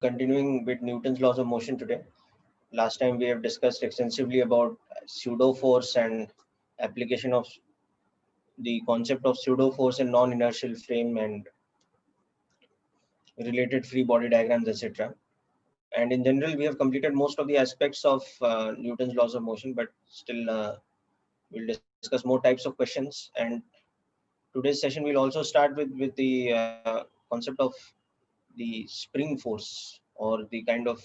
continuing with Newton's laws of motion today. Last time we have discussed extensively about pseudo force and application of the concept of pseudo force in non-inertial frame and related free body diagrams, etc. And in general, we have completed most of the aspects of Newton's laws of motion, but still we'll discuss more types of questions. And today's session will also start with the concept of the spring force, or the kind of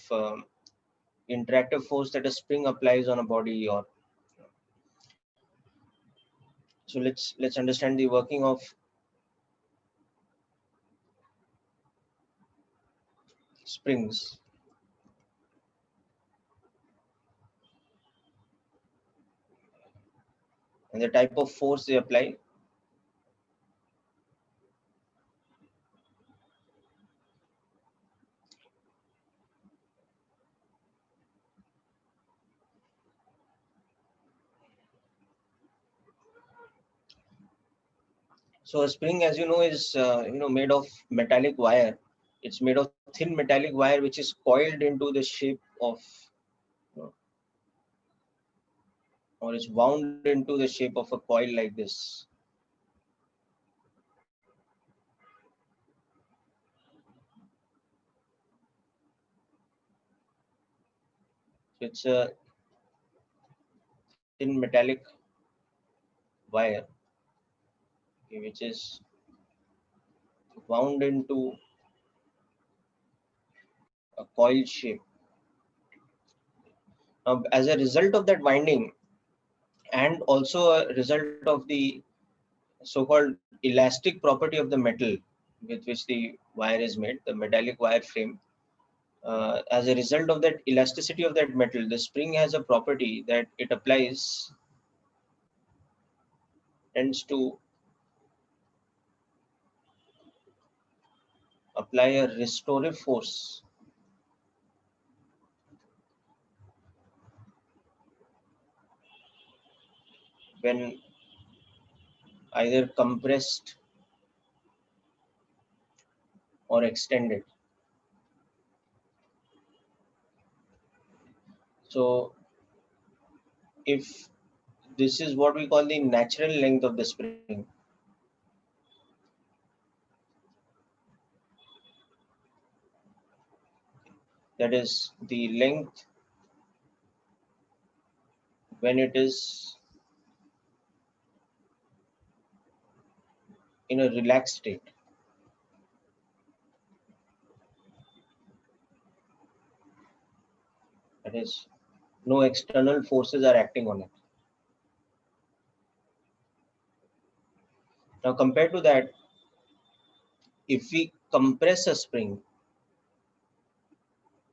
interactive force that a spring applies on a body. Or so let's understand the working of springs. And the type of force they apply. So a spring, as you know, is made of metallic wire. It's made of thin metallic wire which is coiled into the shape of, or is wound into the shape of a coil like this. So it's a thin metallic wire, okay, which is wound into a coil shape. Now, as a result of that winding, and also a result of the so-called elastic property of the metal with which the wire is made, the metallic wire frame, as a result of that elasticity of that metal, the spring has a property that it tends to apply a restorative force when either compressed or extended. So if this is what we call the natural length of the spring, that is the length when it is in a relaxed state. That is, no external forces are acting on it. Now, compared to that, if we compress a spring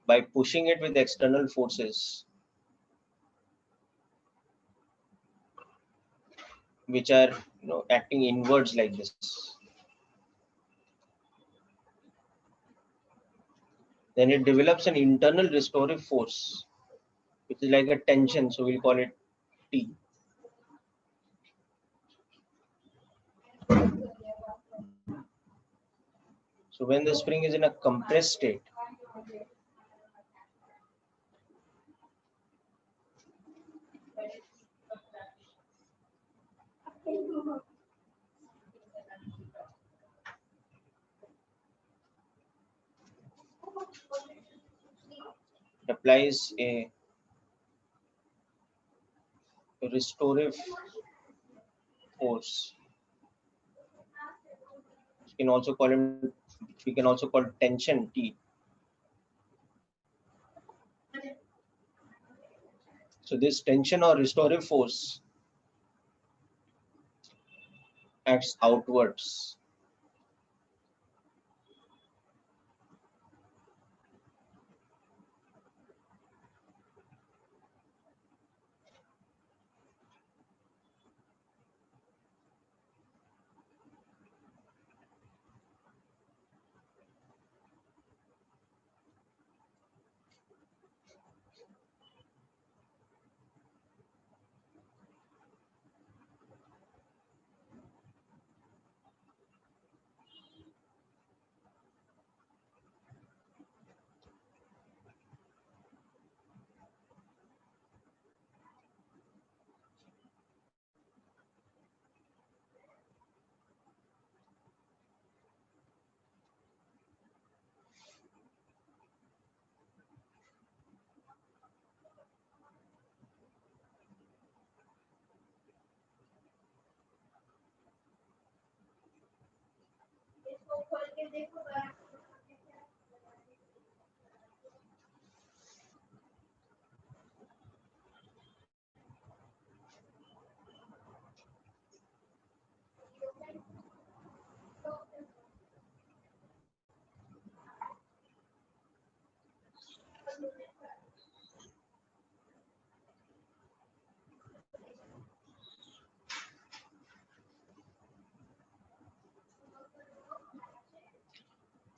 by pushing it with external forces, which are acting inwards like this, then it develops an internal restorative force, which is like a tension. So we'll call it T. So when the spring is in a compressed state, it applies a restorative force. We can also call tension T. So this tension or restorative force acts outwards.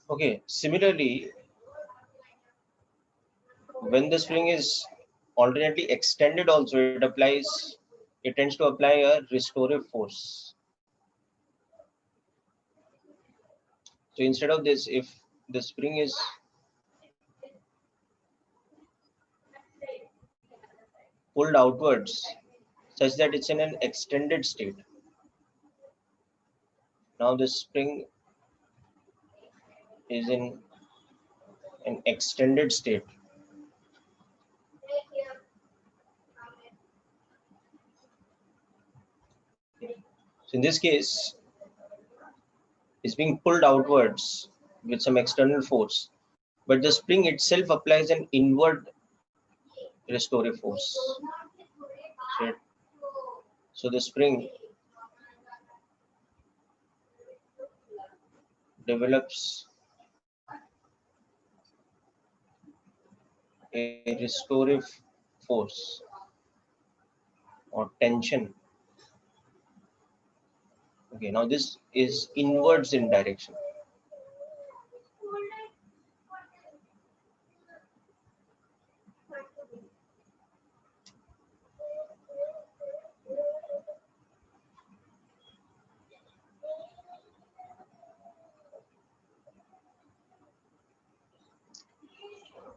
Okay, similarly, when the spring is alternately extended also, it tends to apply a restorative force. So instead of this, if the spring is pulled outwards such that it's in an extended state, now the spring is in an extended state. So in this case, it's being pulled outwards with some external force, but the spring itself applies an inward restorative force. Right? So the spring develops a restorative force or tension. Okay, now this is inwards in direction.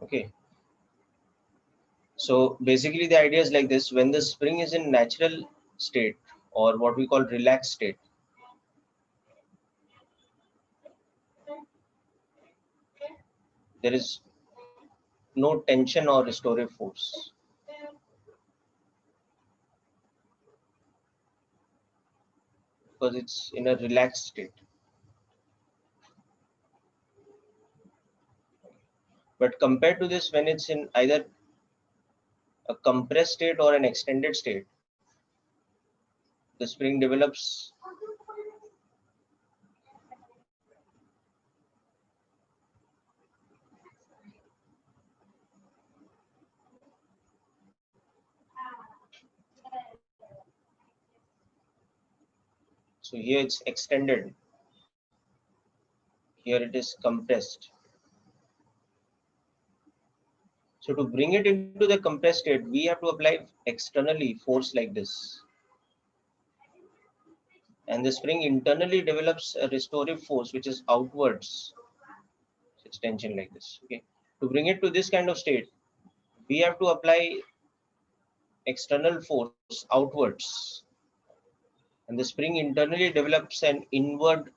Okay, so basically the idea is like this: when the spring is in natural state or what we call relaxed state, there is no tension or restorative force, because it's in a relaxed state. But compared to this, when it's in either a compressed state or an extended state, the spring develops so here it's extended, here it is compressed. So to bring it into the compressed state, we have to apply externally force like this. And the spring internally develops a restorative force which is outwards. It's tension like this. Okay. To bring it to this kind of state, we have to apply external force outwards. And the spring internally develops an inward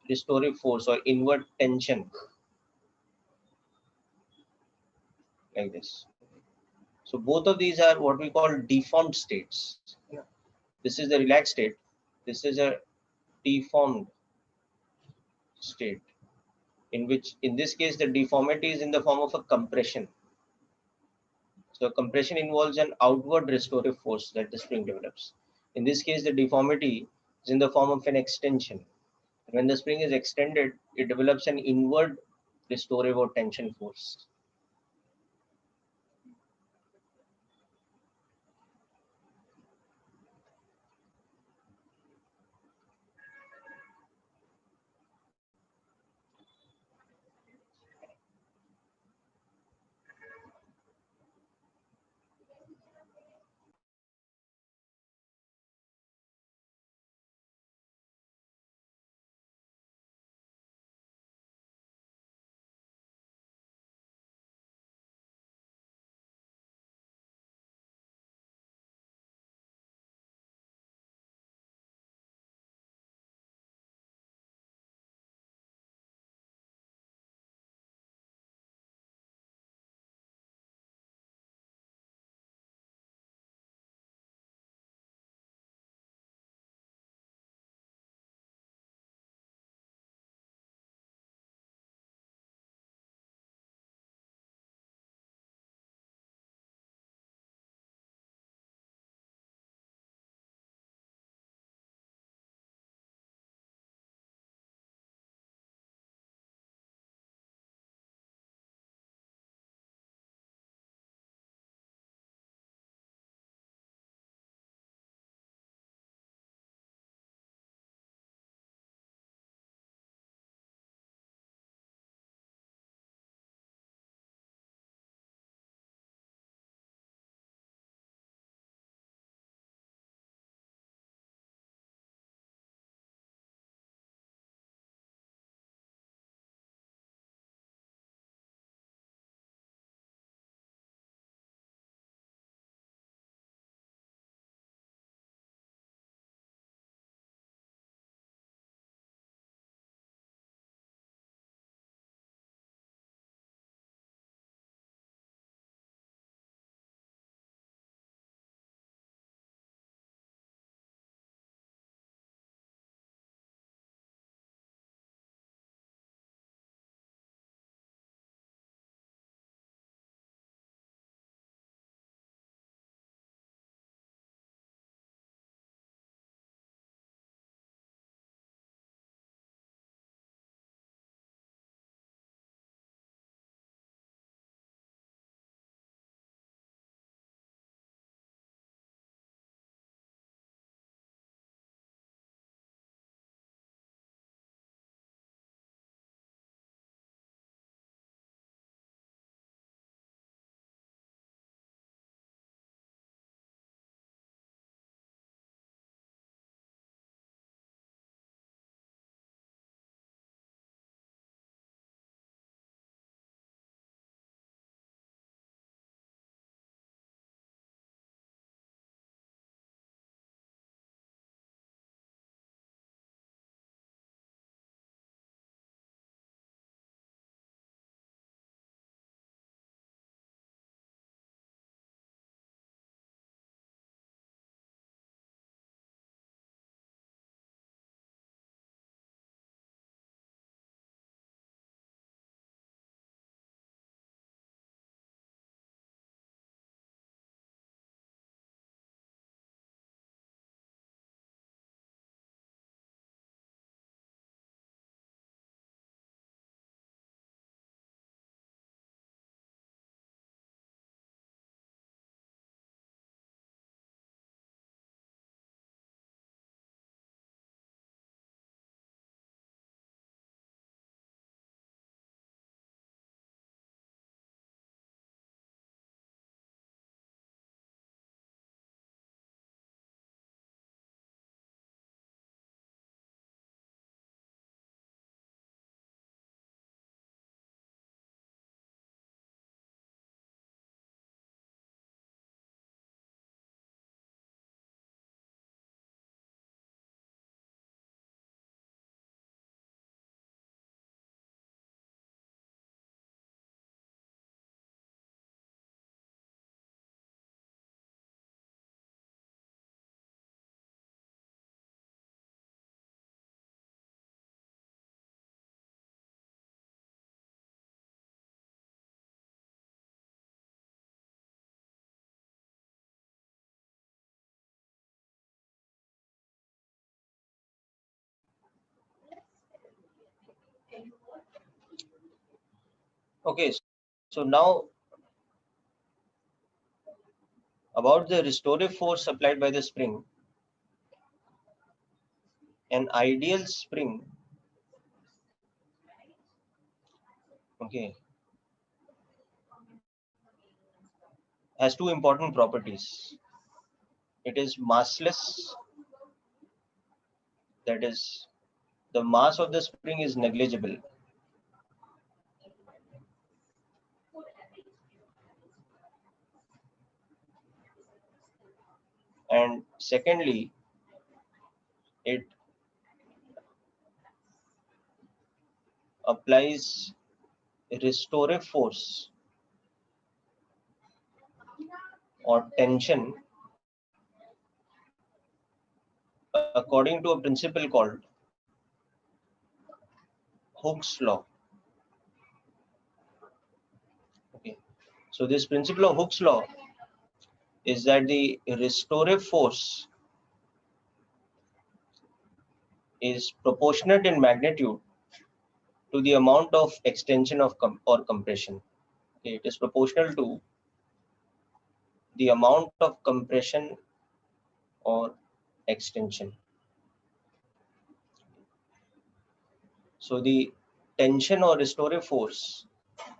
restorative force or inward tension like this. So both of these are what we call deformed states. This is the relaxed state. This is a deformed state, in which in this case the deformity is in the form of a compression. So compression involves an outward restorative force that the spring develops. In this case, the deformity is in the form of an extension. When the spring is extended, it develops an inward restorative or tension force. Okay, so now about the restorative force applied by the spring. An ideal spring, okay, has two important properties. It is massless, that is, the mass of the spring is negligible. And secondly, it applies restorative force or tension according to a principle called Hooke's law. Okay. So this principle of Hooke's law is that the restorative force is proportionate in magnitude to the amount of extension of or compression. Okay. It is proportional to the amount of compression or extension. So the tension or restorative force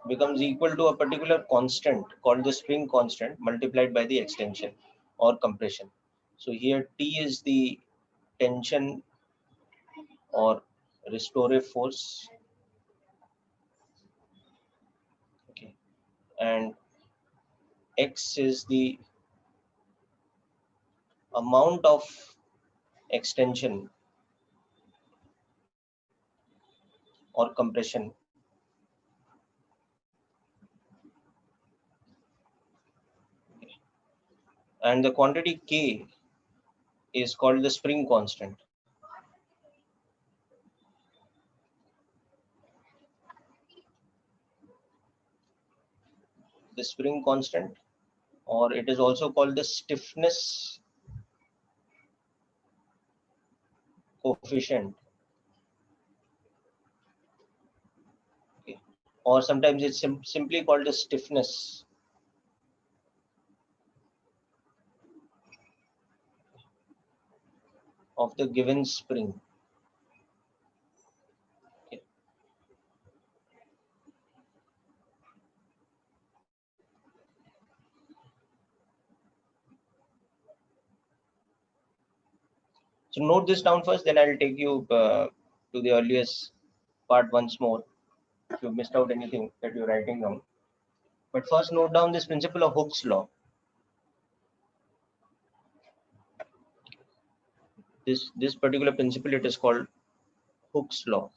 becomes equal to a particular constant called the spring constant multiplied by the extension or compression. So here T is the tension or restorative force, okay, and X is the amount of extension or compression and the quantity K is called the spring constant. The spring constant, or it is also called the stiffness coefficient, okay, or sometimes it's simply called the stiffness of the given spring. Okay. So note this down first, then I'll take you to the earliest part once more if you missed out anything that you're writing down. But first note down this principle of Hooke's law. This particular principle, it is called Hooke's law.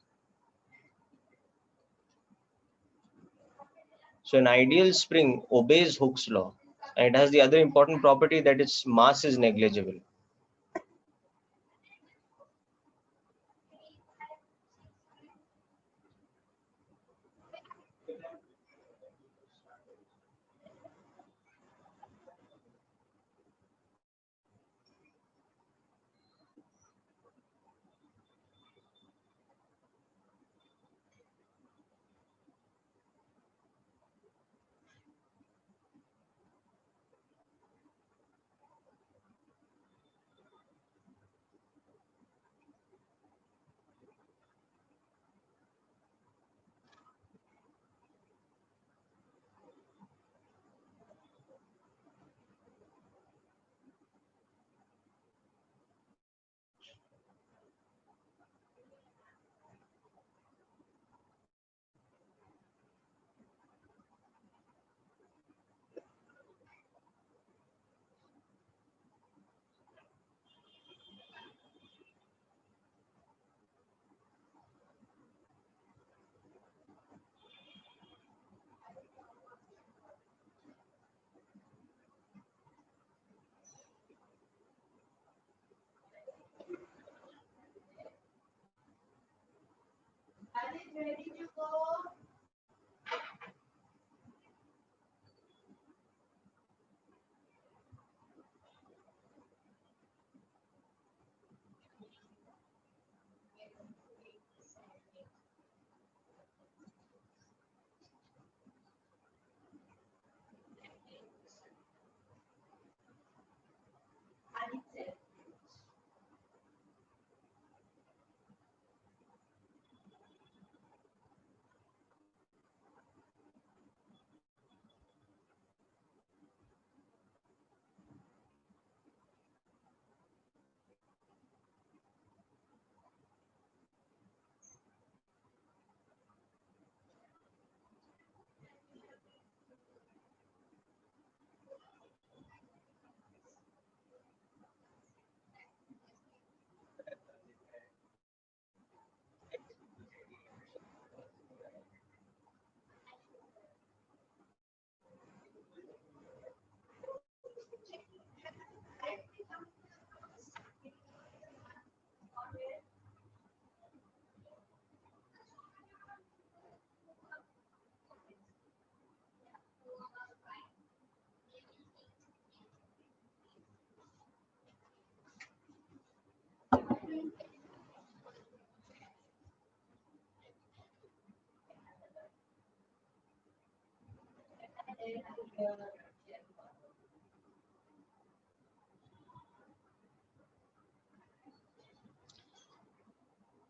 So an ideal spring obeys Hooke's law, and it has the other important property that its mass is negligible.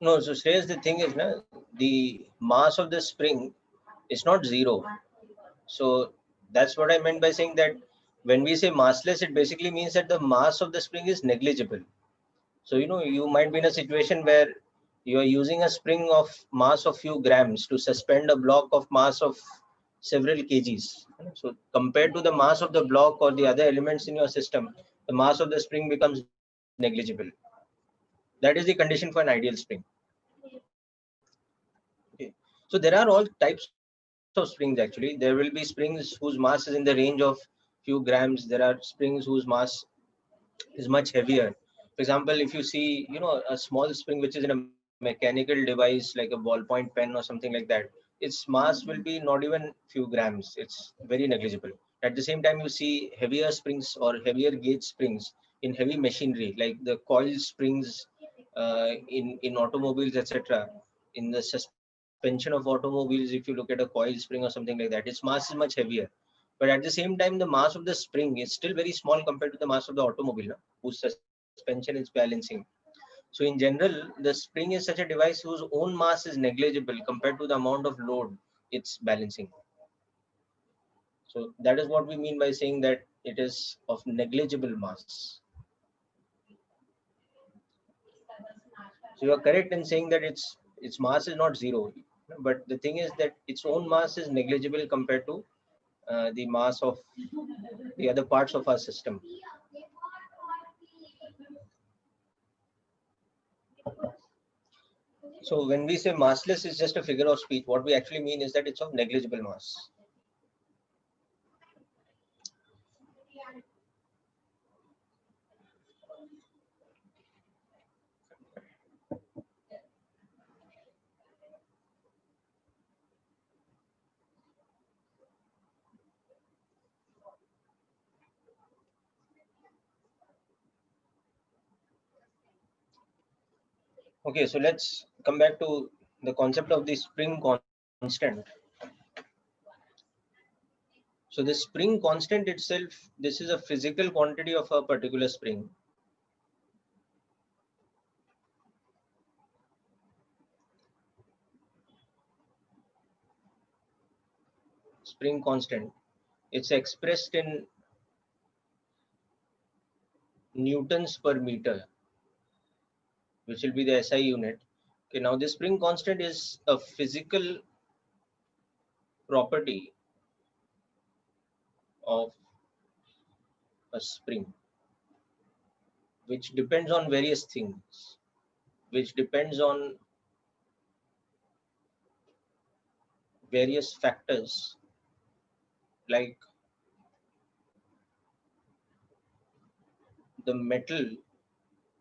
No, so Shreyas, the thing is, na, the mass of the spring is not zero. So that's what I meant by saying that when we say massless, it basically means that the mass of the spring is negligible. So, you might be in a situation where you are using a spring of mass of few grams to suspend a block of mass of several kgs. So compared to the mass of the block or the other elements in your system, the mass of the spring becomes negligible. That is the condition for an ideal spring. Okay. So there are all types of springs actually. There will be springs whose mass is in the range of few grams. There are springs whose mass is much heavier. For example, if you see, a small spring which is in a mechanical device like a ballpoint pen or something like that, its mass will be not even few grams. It's very negligible. At the same time, you see heavier springs or heavier gauge springs in heavy machinery like the coil springs in automobiles, etc. In the suspension of automobiles, if you look at a coil spring or something like that, its mass is much heavier. But at the same time, the mass of the spring is still very small compared to the mass of the automobile, no? Whose suspension is balancing. So in general, the spring is such a device whose own mass is negligible compared to the amount of load it's balancing. So that is what we mean by saying that it is of negligible mass. So you are correct in saying that its mass is not zero, but the thing is that its own mass is negligible compared to the mass of the other parts of our system. So when we say massless is just a figure of speech, what we actually mean is that it's of negligible mass. Okay, so let's come back to the concept of the spring constant. So the spring constant itself, this is a physical quantity of a particular spring. Spring constant. It's expressed in newtons per meter, which will be the SI unit. Okay, now this spring constant is a physical property of a spring, which depends on various things, which depends on various factors like the metal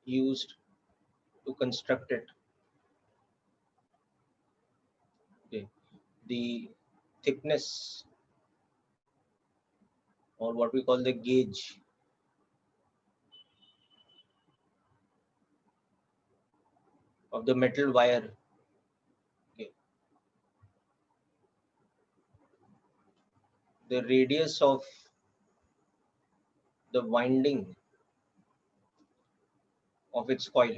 used to construct it, okay, the thickness or what we call the gauge of the metal wire, okay, the radius of the winding of its coil,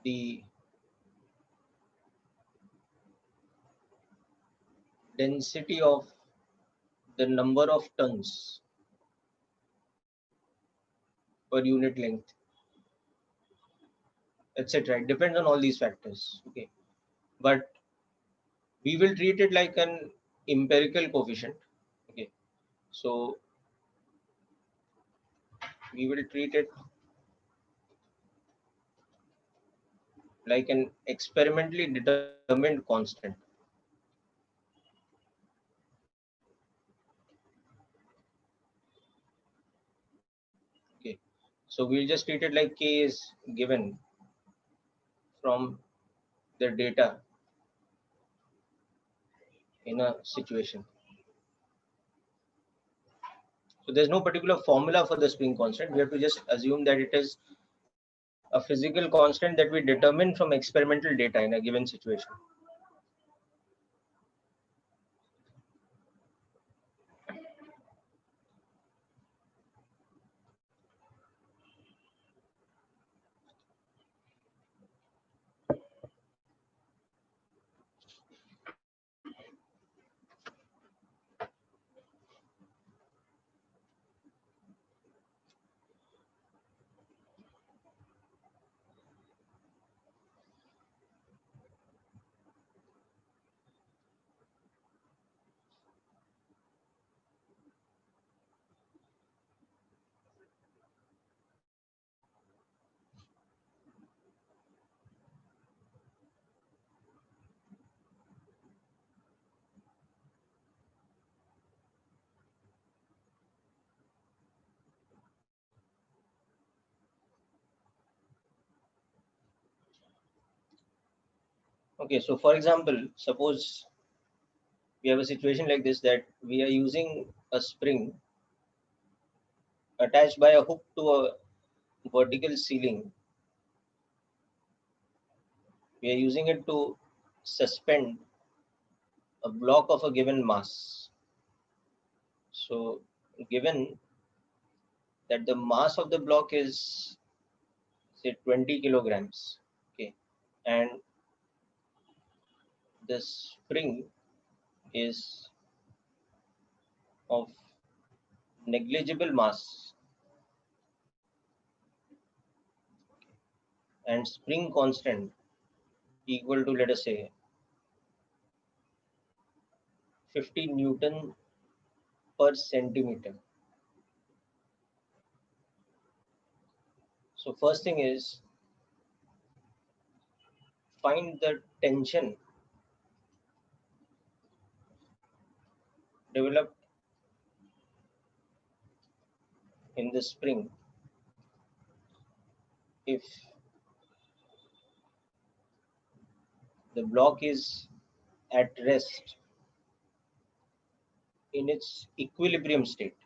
the density of the number of tons per unit length, etc. It depends on all these factors. Okay, but we will treat it like an empirical coefficient. Okay, so we will treat it like an experimentally determined constant. Okay, so we'll just treat it like K is given from the data in a situation. So there's no particular formula for the spring constant. We have to just assume that it is a physical constant that we determine from experimental data in a given situation. Okay, so for example, suppose we have a situation like this, that we are using a spring attached by a hook to a vertical ceiling. We are using it to suspend a block of a given mass. So given that the mass of the block is, say, 20 kilograms, okay, and the spring is of negligible mass, and spring constant equal to, let us say, 50 Newton per centimeter. So first thing is, find the tension developed in the spring if the block is at rest in its equilibrium state.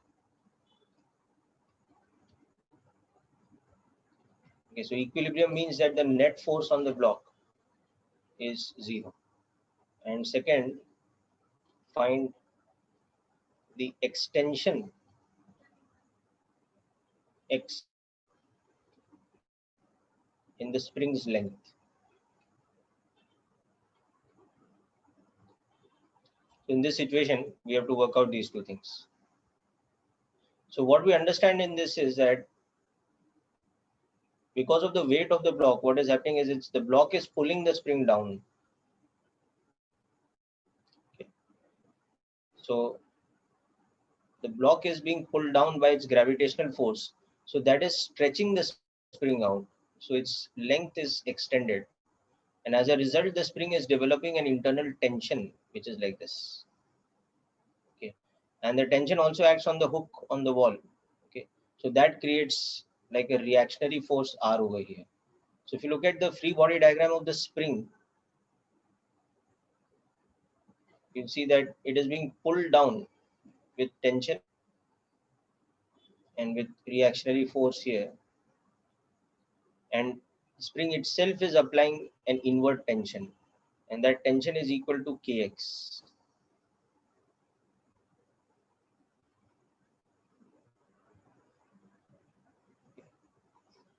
Okay, so equilibrium means that the net force on the block is zero. And second, find the extension x in the spring's length. So in this situation, we have to work out these two things. So what we understand in this is that because of the weight of the block, what is happening is the block is pulling the spring down. Okay. So the block is being pulled down by its gravitational force. So that is stretching the spring out. So its length is extended. And as a result, the spring is developing an internal tension, which is like this. Okay. And the tension also acts on the hook on the wall. Okay. So that creates like a reactionary force R over here. So if you look at the free body diagram of the spring, you'll see that it is being pulled down with tension and with reactionary force here. And spring itself is applying an inward tension, and that tension is equal to kx.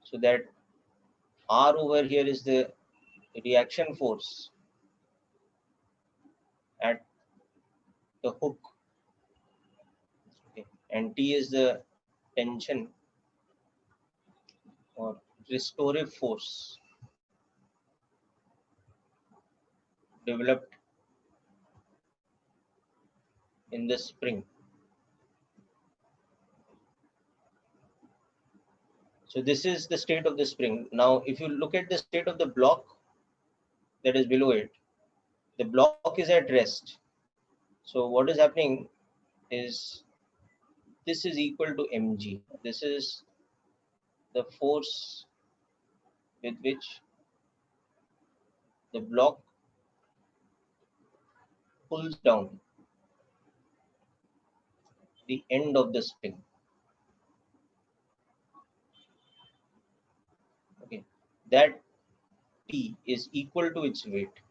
So that R over here is the reaction force at the hook, okay, and T is the tension or restorative force developed in the spring. So this is the state of the spring. Now, if you look at the state of the block that is below it, the block is at rest. So what is happening is this is equal to mg. This is the force with which the block pulls down the end of the spring. that P is equal to its weight,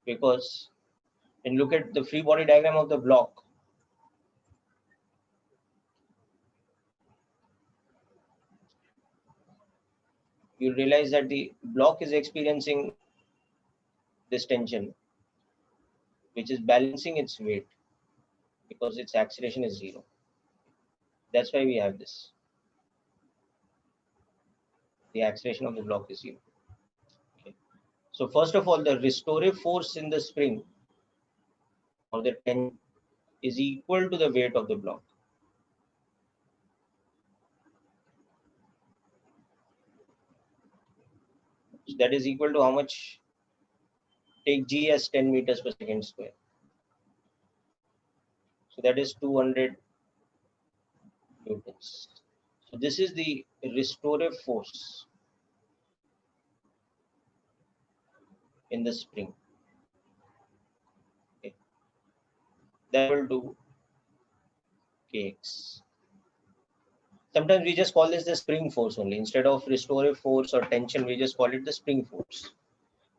because when you look at the free body diagram of the block, you realize that the block is experiencing this tension, which is balancing its weight because its acceleration is 0. That's why we have this. The acceleration of the block is 0. Okay. So first of all, the restorative force in the spring or the tension is equal to the weight of the block. So that is equal to how much? Take G as 10 meters per second square. So that is 200 newtons. So this is the restorative force in the spring. Okay. That will do Kx. Sometimes we just call this the spring force only. Instead of restorative force or tension, we just call it the spring force.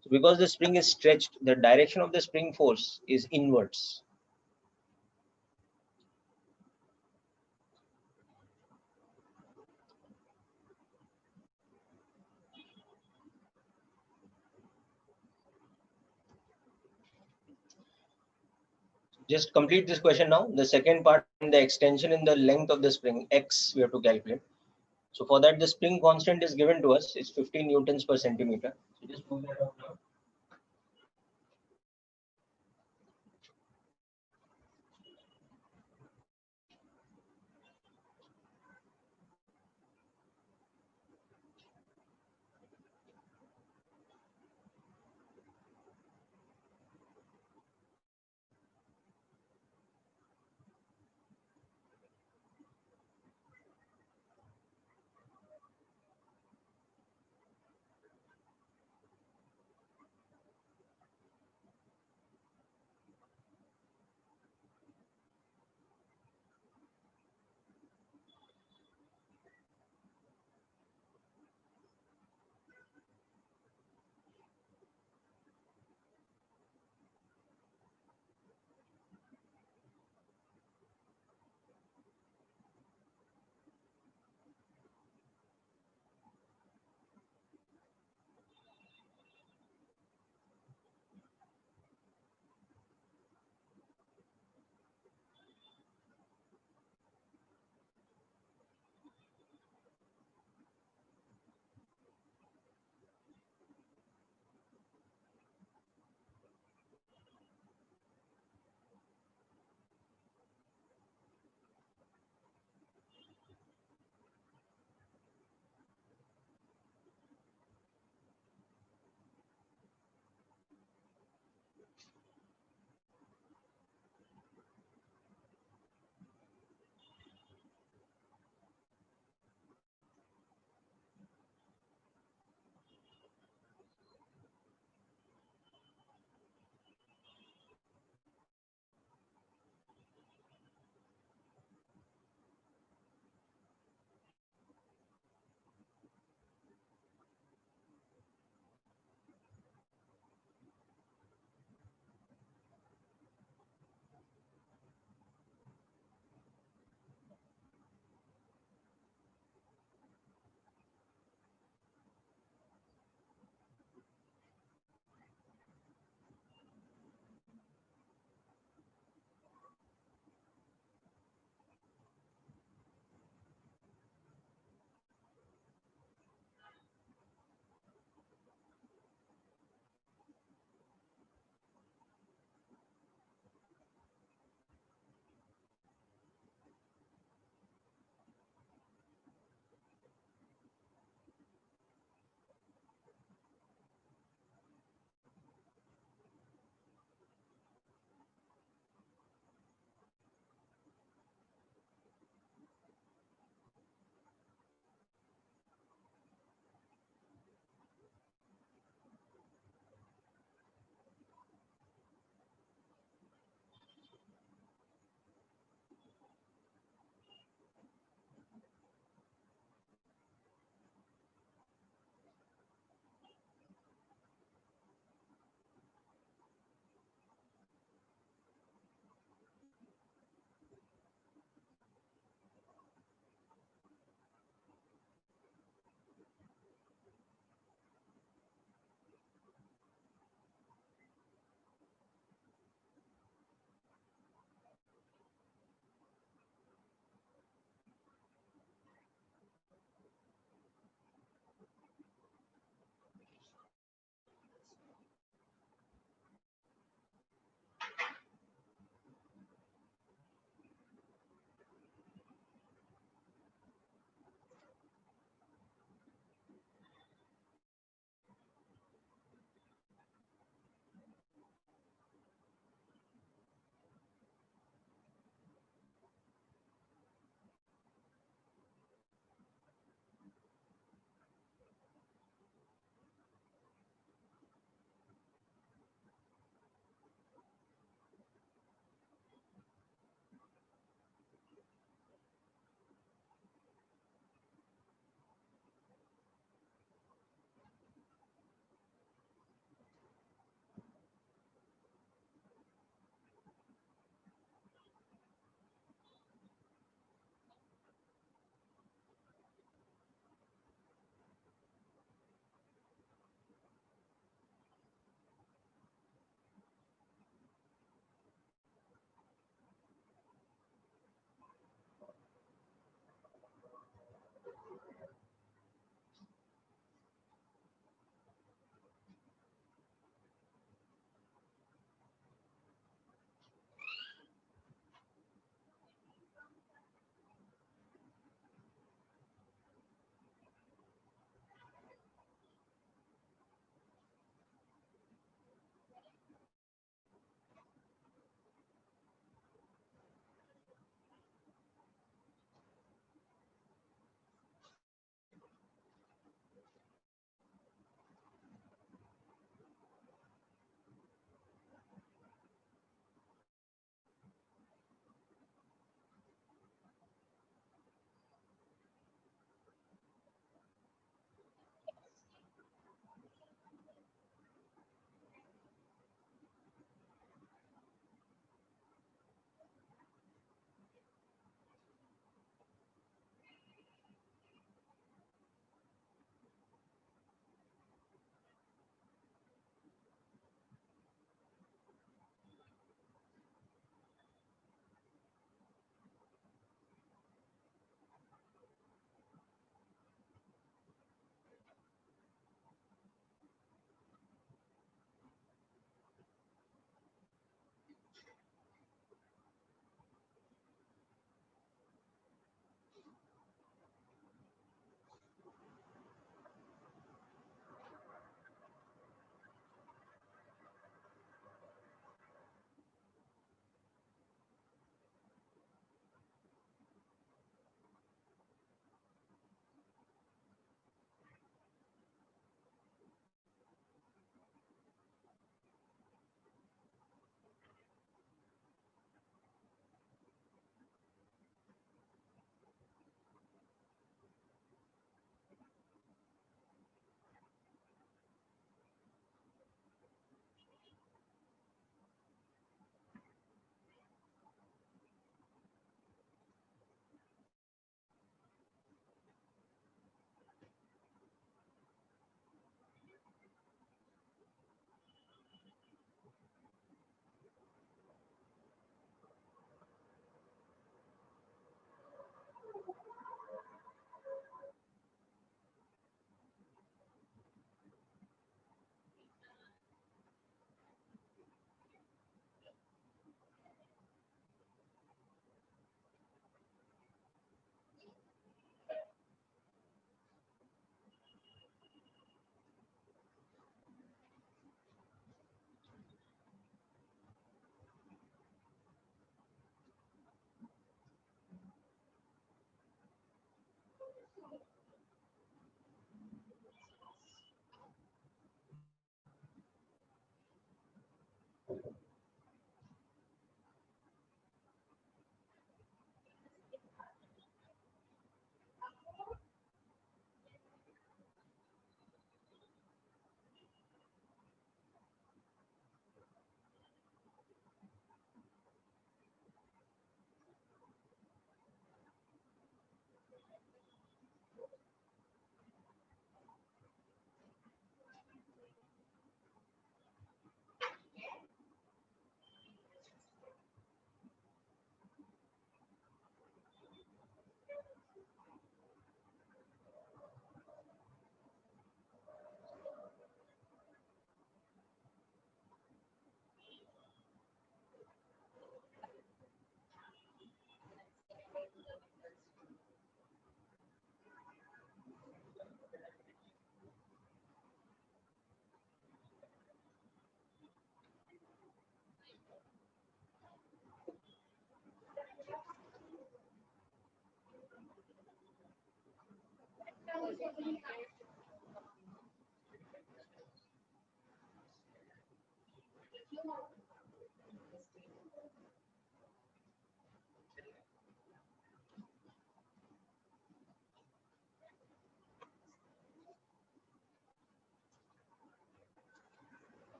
So because the spring is stretched, the direction of the spring force is inwards. Just complete this question now. The second part, the extension in the length of the spring, x, we have to calculate. So for that, the spring constant is given to us. It's 15 newtons per centimeter. So just move that out now.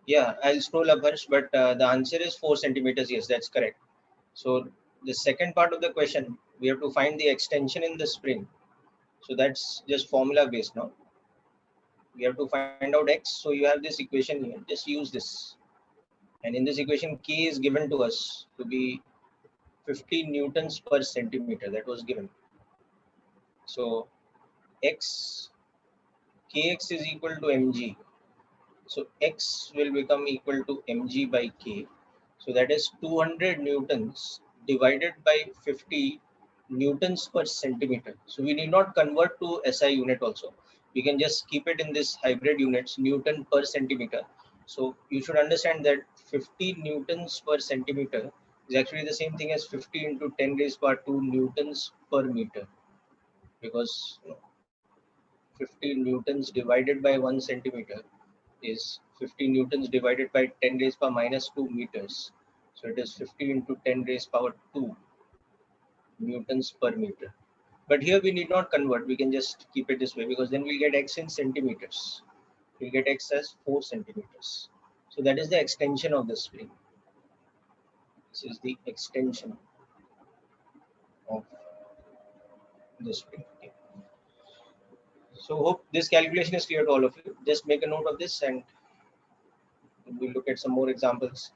Yeah, I'll scroll up first, but the answer is 4 centimeters. Yes, that's correct. So the second part of the question, we have to find the extension in the spring. So that's just formula based now. We have to find out x. So you have this equation here. Just use this. And in this equation, k is given to us to be 50 newtons per centimeter. That was given. So x, kx is equal to mg. So x will become equal to mg by k. So that is 200 newtons divided by 50 newtons per centimeter. So we need not convert to SI unit also. We can just keep it in this hybrid units, Newton per centimeter. So you should understand that 50 newtons per centimeter is actually the same thing as 50 into 10 raised power 2 newtons per meter, because 50 newtons divided by 1 centimeter is 50 newtons divided by 10 raised power minus 2 meters. So it is 50 into 10 raised power 2 newtons per meter. But here we need not convert. We can just keep it this way, because then we'll get x in centimeters. We'll get x as 4 centimeters. So that is the extension of the spring. This is the extension of the spring. Okay. So hope this calculation is clear to all of you. Just make a note of this and we'll look at some more examples.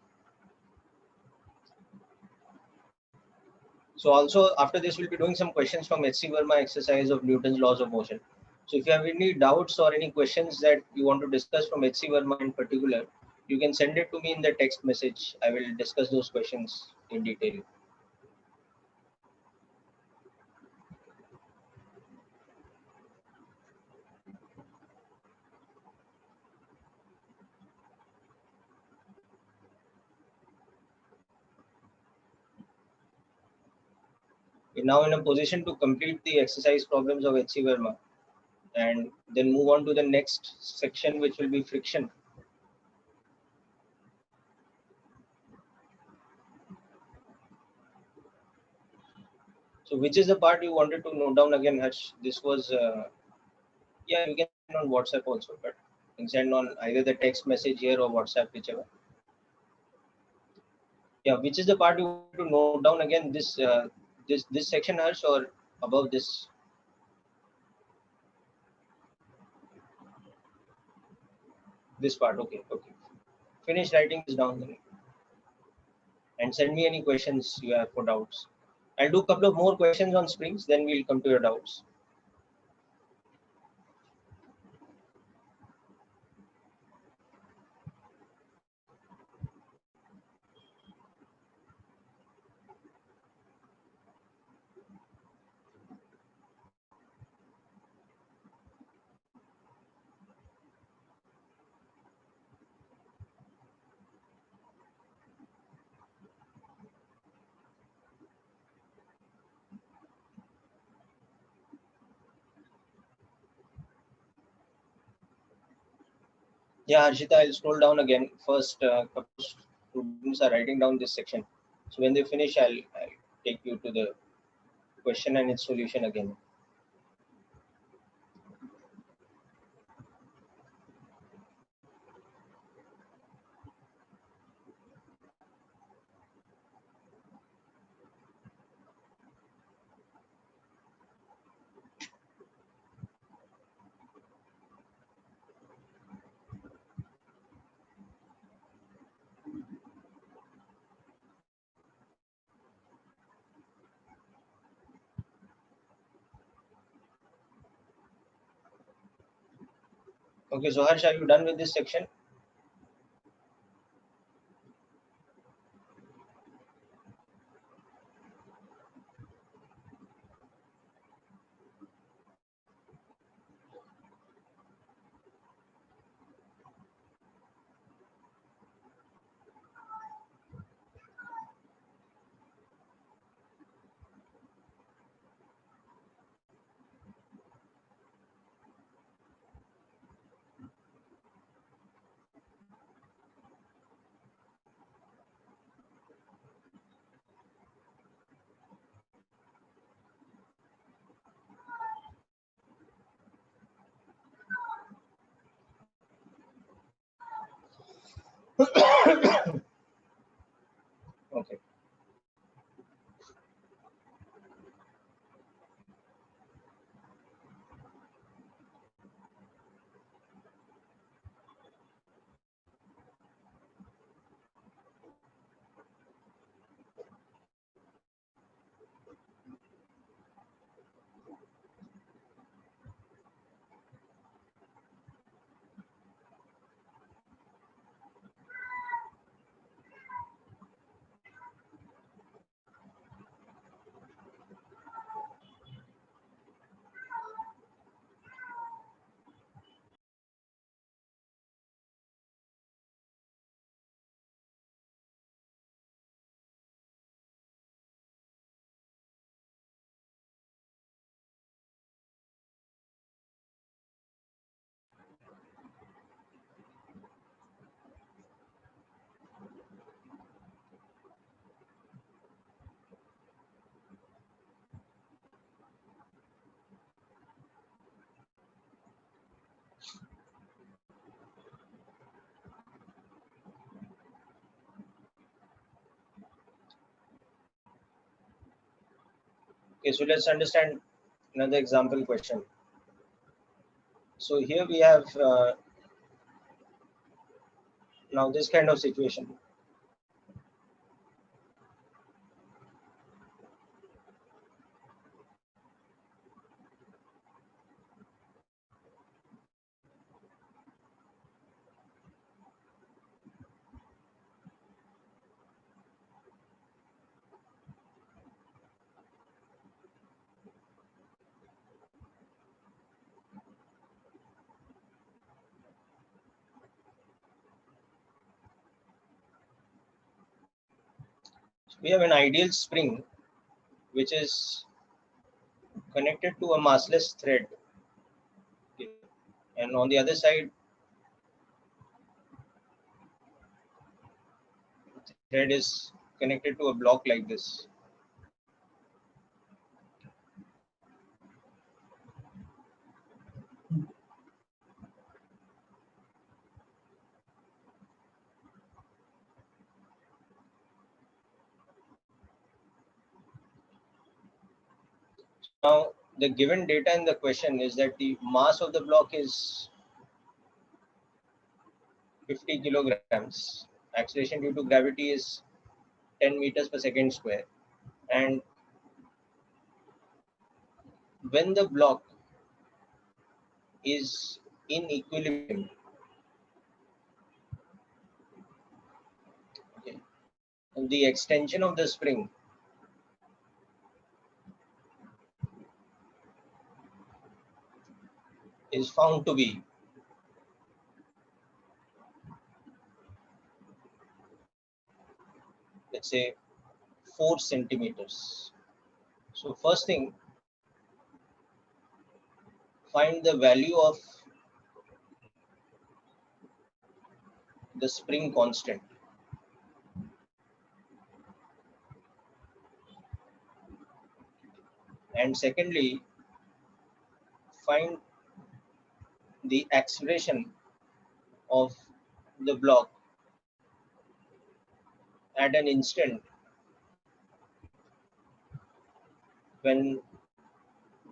So also after this, we'll be doing some questions from H.C. Verma exercise of Newton's laws of motion. So if you have any doubts or any questions that you want to discuss from H.C. Verma in particular, you can send it to me in the text message. I will discuss those questions in detail. We're now in a position to complete the exercise problems of H.C. Verma and then move on to the next section, which will be friction. So which is the part you wanted to note down again, Harsh? This was, yeah, you can send on WhatsApp also, but you can send on either the text message here or WhatsApp, whichever. Yeah, which is the part you want to note down again? This section, Harsh, or above this? This part, okay, okay. Finish writing this down then, and send me any questions you have for doubts. I'll do a couple of more questions on springs, then we'll come to your doubts. Yeah, Harshita, I'll scroll down again. First, couple of students are writing down this section. So when they finish, I'll take you to the question and its solution again. Okay, so Harsh, are you done with this section? Okay. Okay, so let's understand another example question. So here we have now this kind of situation. So we have an ideal spring which is connected to a massless thread. Okay. And on the other side, the thread is connected to a block like this. Now, the given data in the question is that the mass of the block is 50 kilograms. Acceleration due to gravity is 10 meters per second square. And when the block is in equilibrium, okay, the extension of the spring is found to be, let's say, 4 centimeters. So first thing, find the value of the spring constant. And secondly, find the acceleration of the block at an instant when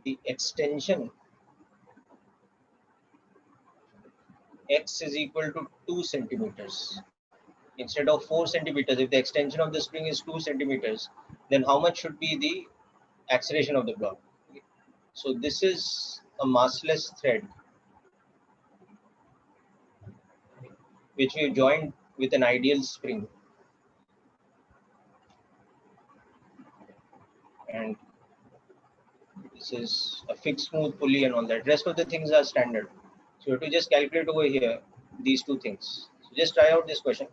the extension x is equal to 2 centimeters. Instead of 4 centimeters, if the extension of the spring is 2 centimeters, then how much should be the acceleration of the block? So this is a massless thread which we joined with an ideal spring, and this is a fixed smooth pulley and all that. Rest of the things are standard. So you have to just calculate over here these two things. So just try out this question.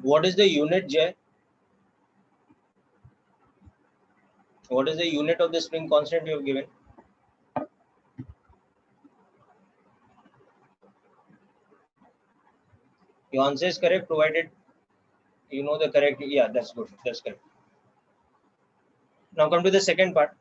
What is the unit, J? What is the unit of the spring constant you have given? Your answer is correct, provided you know the correct. Yeah, that's good. That's correct. Now come to the second part.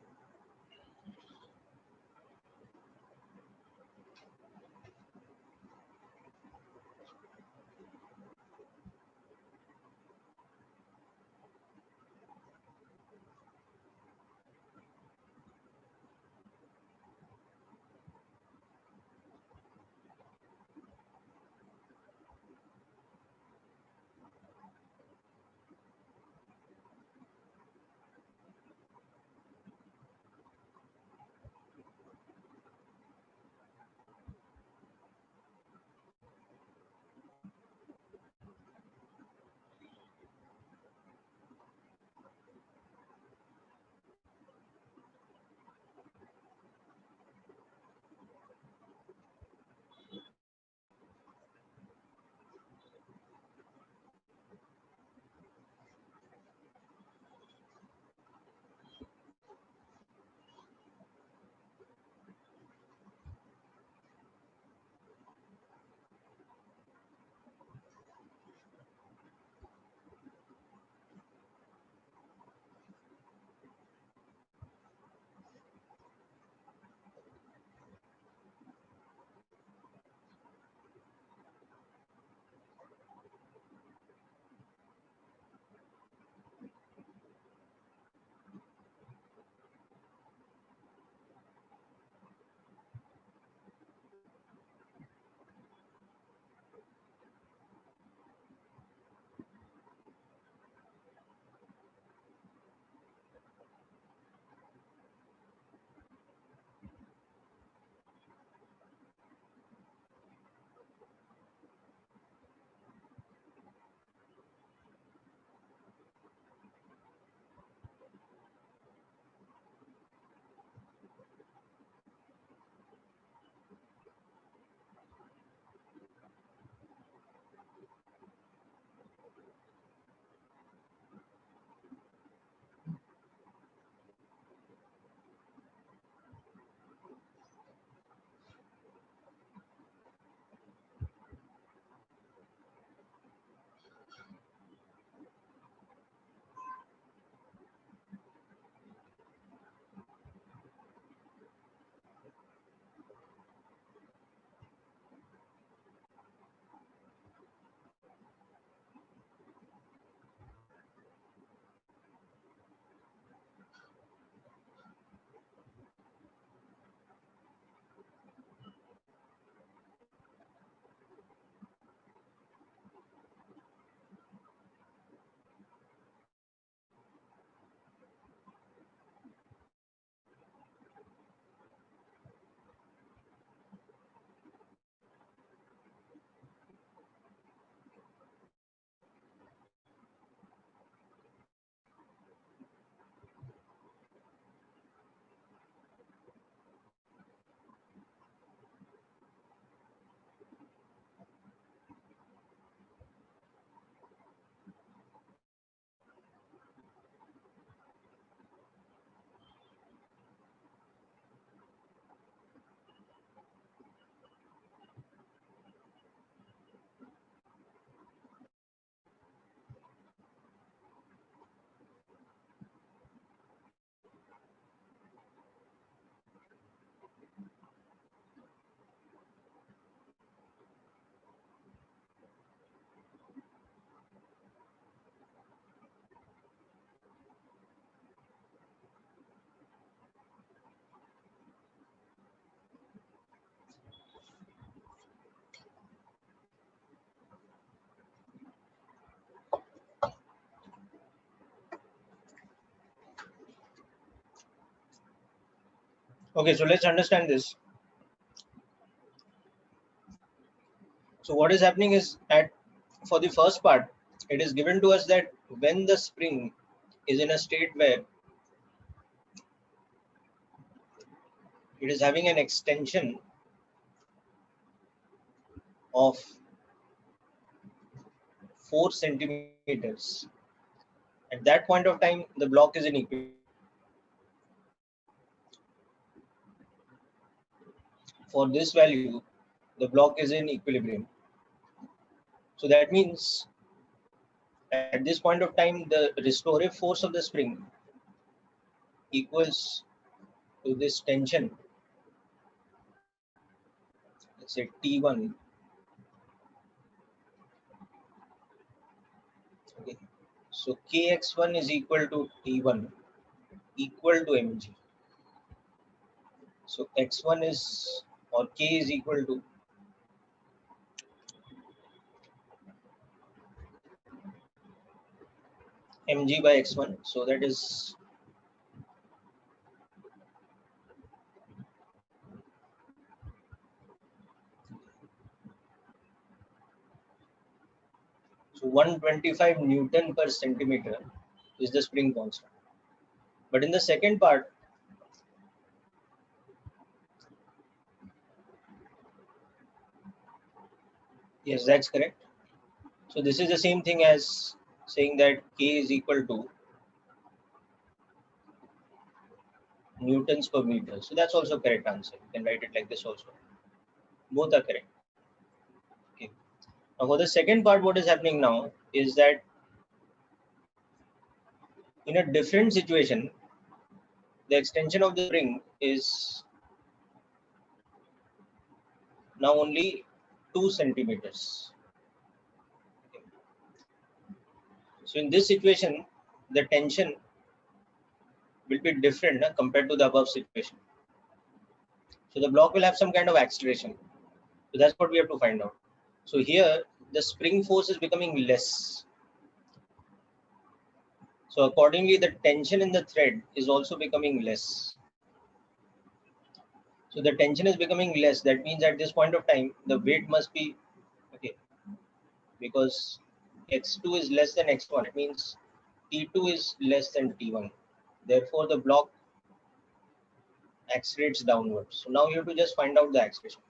Okay, so let's understand this. So what is happening is for the first part, it is given to us that when the spring is in a state where it is having an extension of 4 centimeters. At that point of time, the block is in equilibrium. For this value, the block is in equilibrium. So that means at this point of time, the restorative force of the spring equals to this tension, let's say T1. Okay. So Kx1 is equal to T1 equal to mg. So x1 is, or K is equal to mg by x1. So that is so 125 Newton per centimeter is the spring constant. But in the second part, yes, that's correct. So this is the same thing as saying that K is equal to Newtons per meter. So that's also correct answer. You can write it like this also. Both are correct. Okay. Now for the second part, what is happening now is that in a different situation, the extension of the spring is now only 2 centimeters. Okay. So in this situation, the tension will be different compared to the above situation. So the block will have some kind of acceleration. So that's what we have to find out. So here the spring force is becoming less. So accordingly, the tension in the thread is also becoming less. So the tension is becoming less. That means at this point of time, the weight must be, okay, because x2 is less than x1. It means T2 is less than T1. Therefore, the block accelerates downwards. So now you have to just find out the acceleration.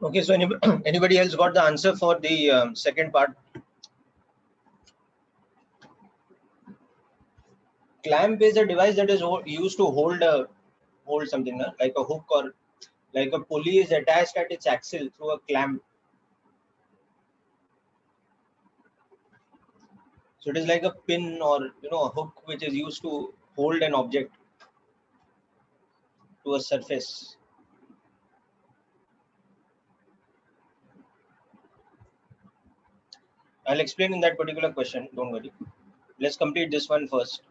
Okay, so anybody else got the answer for the second part? Clamp is a device that is used to hold something, na? Like a hook, or like a pulley is attached at its axle through a clamp. So it is like a pin, or a hook which is used to hold an object to a surface. I'll explain in that particular question, don't worry. Let's complete this one first.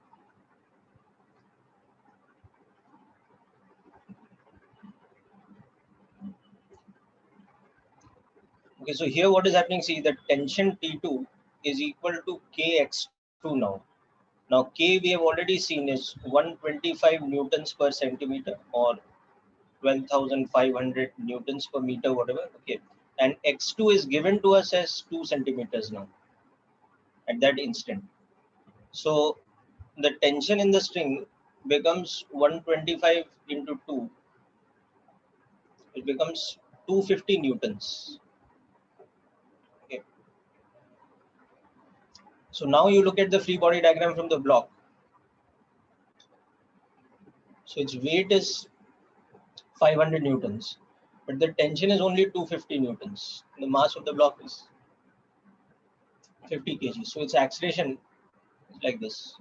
Okay, so here what is happening, see, the tension T2 is equal to Kx2 now. Now K we have already seen is 125 newtons per centimeter, or 12,500 newtons per meter, whatever. Okay, and X2 is given to us as 2 centimeters now at that instant. So the tension in the string becomes 125 into 2. It becomes 250 newtons. Okay. So now you look at the free body diagram from the block. So its weight is 500 newtons, but the tension is only 250 newtons. The mass of the block is 50 kg. So its acceleration is like this.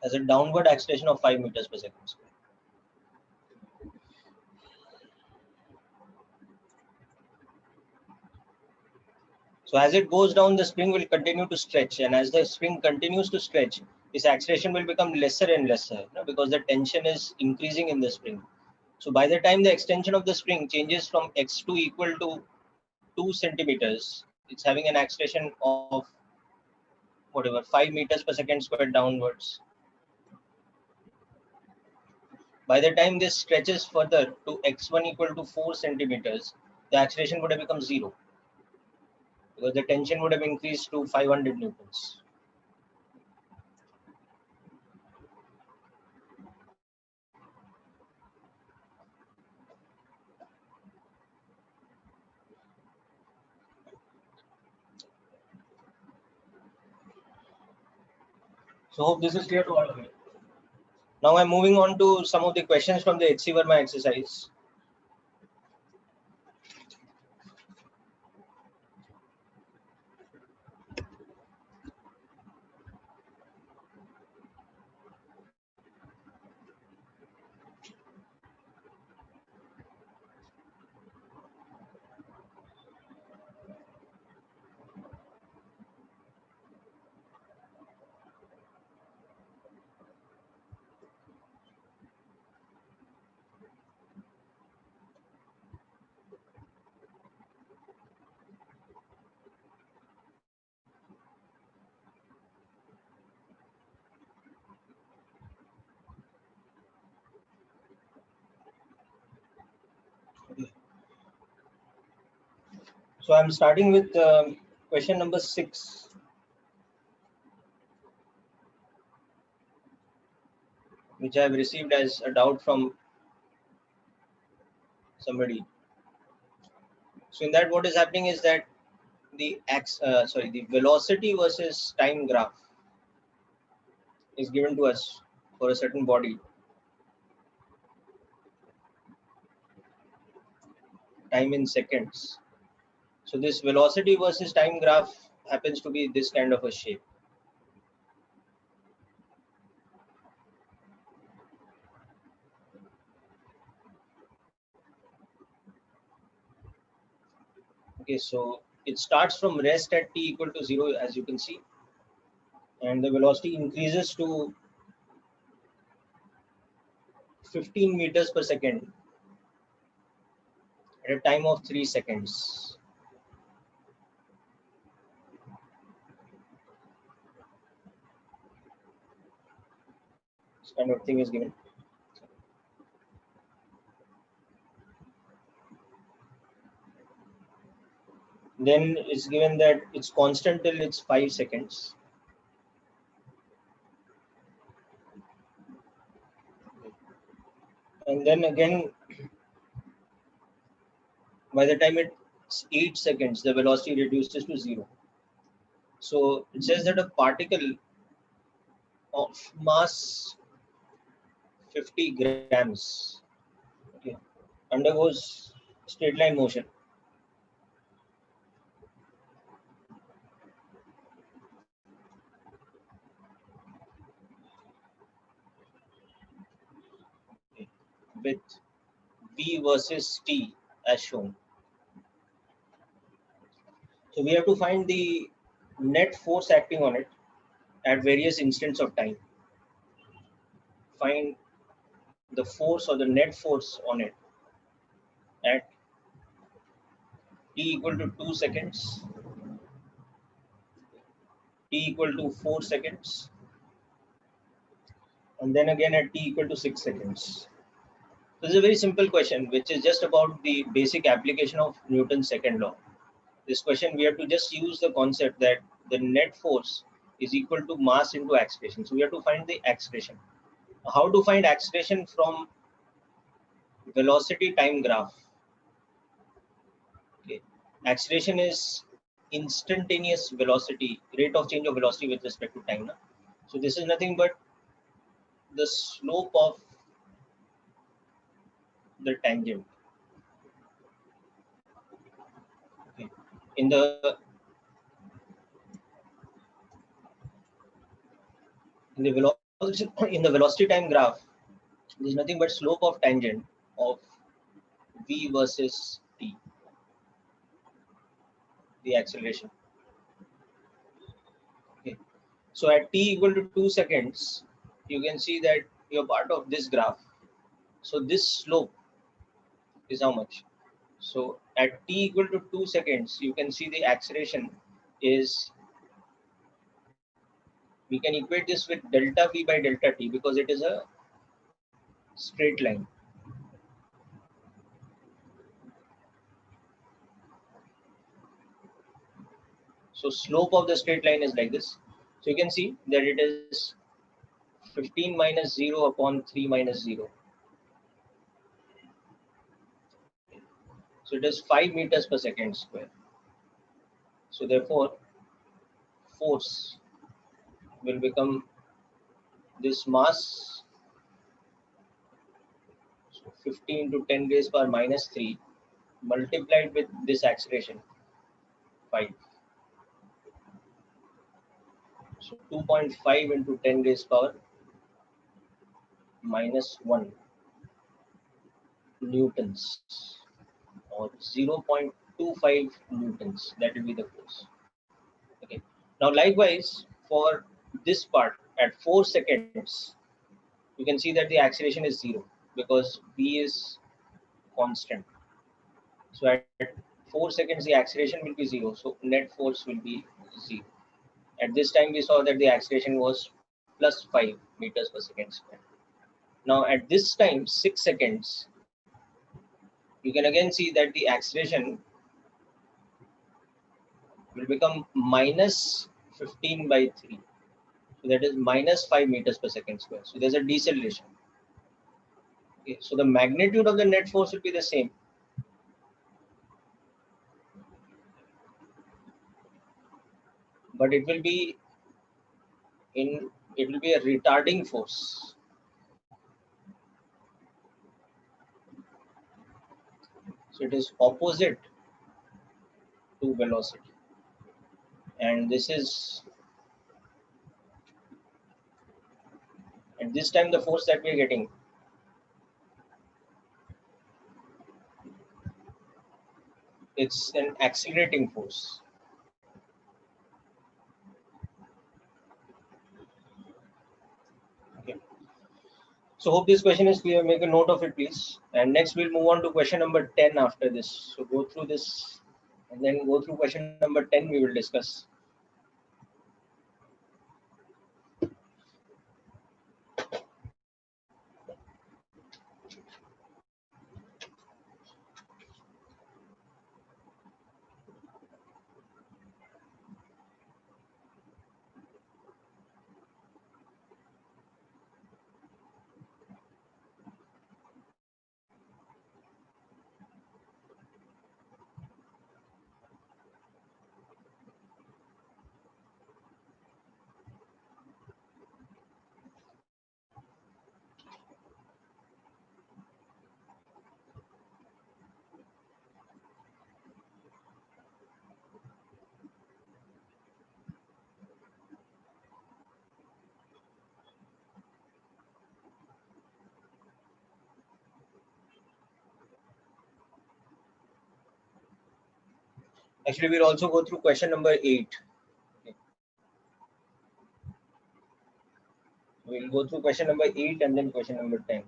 Has a downward acceleration of 5 meters per second square. So as it goes down, the spring will continue to stretch, and as the spring continues to stretch, this acceleration will become lesser and lesser, because the tension is increasing in the spring. So by the time the extension of the spring changes from x2 equal to 2 centimeters, it's having an acceleration of whatever 5 meters per second squared downwards. By the time this stretches further to x1 equal to 4 centimeters, the acceleration would have become 0, because the tension would have increased to 500 newtons. So hope this is clear to all of you. Now I'm moving on to some of the questions from the H.C. Verma exercise. So I'm starting with question number 6. Which I have received as a doubt from somebody. So in that, what is happening is that the the velocity versus time graph is given to us for a certain body, time in seconds. So this velocity versus time graph happens to be this kind of a shape. Okay, so it starts from rest at t equal to 0, as you can see, and the velocity increases to 15 meters per second at a time of 3 seconds. This kind of thing is given. Then it's given that it's constant till it's 5 seconds. And then again, by the time it's 8 seconds, the velocity reduces to 0. So it says that a particle of mass 50 grams, okay, undergoes straight line motion with V versus T as shown. So we have to find the net force acting on it at various instants of time. Find the force or the net force on it at t equal to 2 seconds, t equal to 4 seconds, and then again at t equal to 6 seconds. This is a very simple question, which is just about the basic application of Newton's second law. This question, we have to just use the concept that the net force is equal to mass into acceleration. So we have to find the acceleration. How to find acceleration from velocity time graph? Okay. Acceleration is instantaneous velocity, rate of change of velocity with respect to time. Na? So this is nothing but the slope of the tangent. Okay. In the velocity time graph, there is nothing but slope of tangent of v versus t, the acceleration. Okay. So at t equal to 2 seconds, you can see that you're part of this graph. So this slope is how much? So at t equal to 2 seconds, you can see the acceleration is, we can equate this with delta v by delta t because it is a straight line. So slope of the straight line is like this. So you can see that it is 15 minus 0 upon 3 minus 0. So it is 5 meters per second square. So therefore, force will become this mass, so 15 to 10 raised power minus 3 multiplied with this acceleration, 5. So 2.5 into 10 raised power minus 1 newtons, or 0.25 newtons. That will be the force. Okay. Now likewise for this part at 4 seconds, you can see that the acceleration is 0 because v is constant. So at 4 seconds the acceleration will be 0. So net force will be 0. At this time we saw that the acceleration was plus 5 meters per second square. Now at this time 6 seconds, you can again see that the acceleration will become minus 15 by 3. So that is minus 5 meters per second square. So there's a deceleration. Okay. So the magnitude of the net force will be the same. But it will be a retarding force. So it is opposite to velocity. And this is, at this time the force that we are getting, it's an accelerating force. Okay. So hope this question is clear. Make a note of it, please. And next we'll move on to question number 10 after this. So go through this and then go through question number 10 we will discuss. Actually, we'll also go through question number 8. Okay. We'll go through question number 8 and then question number 10.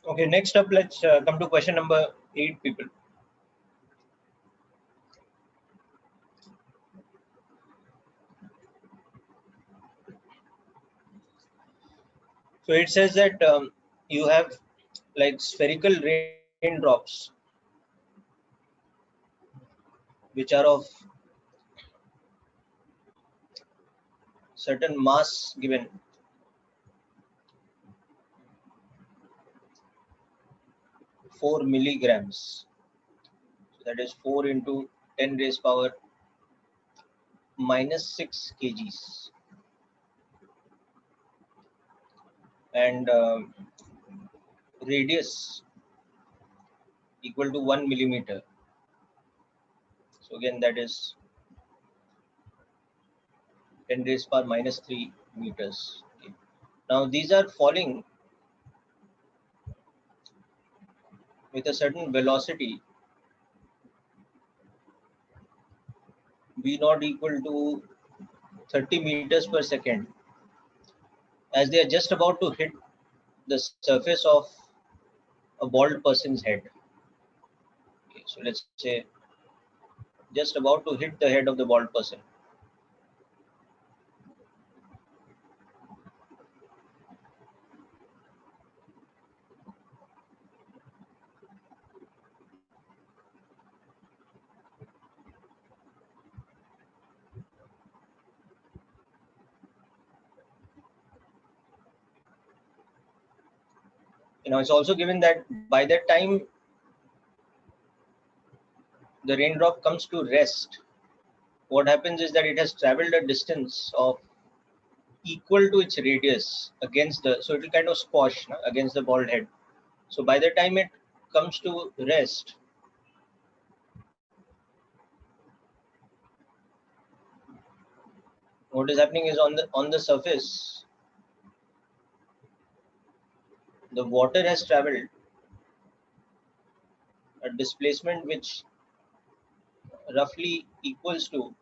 Okay, next up, let's come to question number 8, people. So it says that you have like spherical raindrops which are of certain mass given, 4 milligrams. So that is 4 into 10 raised power minus 6 kgs. And radius equal to 1 millimeter. So again, that is 10 raised power minus 3 meters. Okay. Now these are falling with a certain velocity v naught equal to 30 meters per second, as they are just about to hit the surface of a bald person's head. Okay, so let's say just about to hit the head of the bald person. It's also given that by that time the raindrop comes to rest, what happens is that it has traveled a distance of equal to its radius against the, so it will kind of squash against the bald head. So by the time it comes to rest, what is happening is on the surface, the water has traveled a displacement which roughly equals to,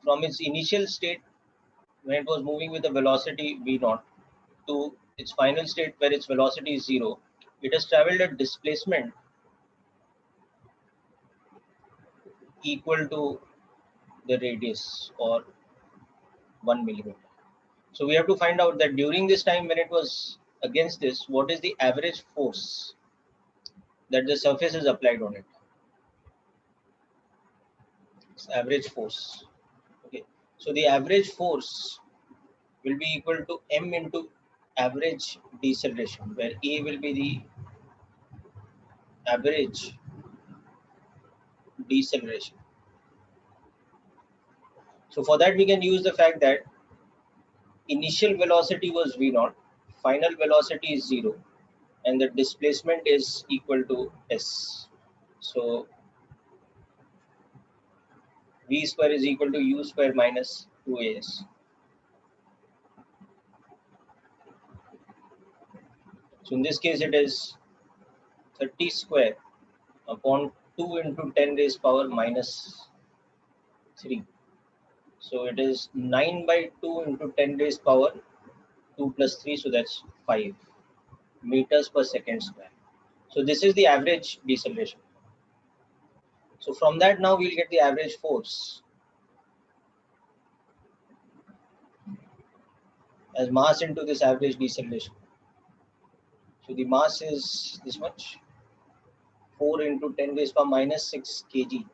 from its initial state when it was moving with a velocity v naught to its final state where its velocity is 0, it has traveled a displacement equal to the radius, or 1 millimeter. So we have to find out that during this time when it was against this, what is the average force that the surface is applied on it. It's average force. Okay. So the average force will be equal to m into average deceleration, where A will be the average deceleration. So for that we can use the fact that initial velocity was v naught, final velocity is 0, and the displacement is equal to s. So v square is equal to u square minus 2as. So in this case it is 30 square upon 2 into 10 raised power minus 3. So it is 9 by 2 into 10 raised power 2 plus 3, so that's 5 meters per second square. So this is the average deceleration. So from that now we'll get the average force as mass into this average deceleration. So the mass is this much, 4 into 10 raised power minus 6 kg,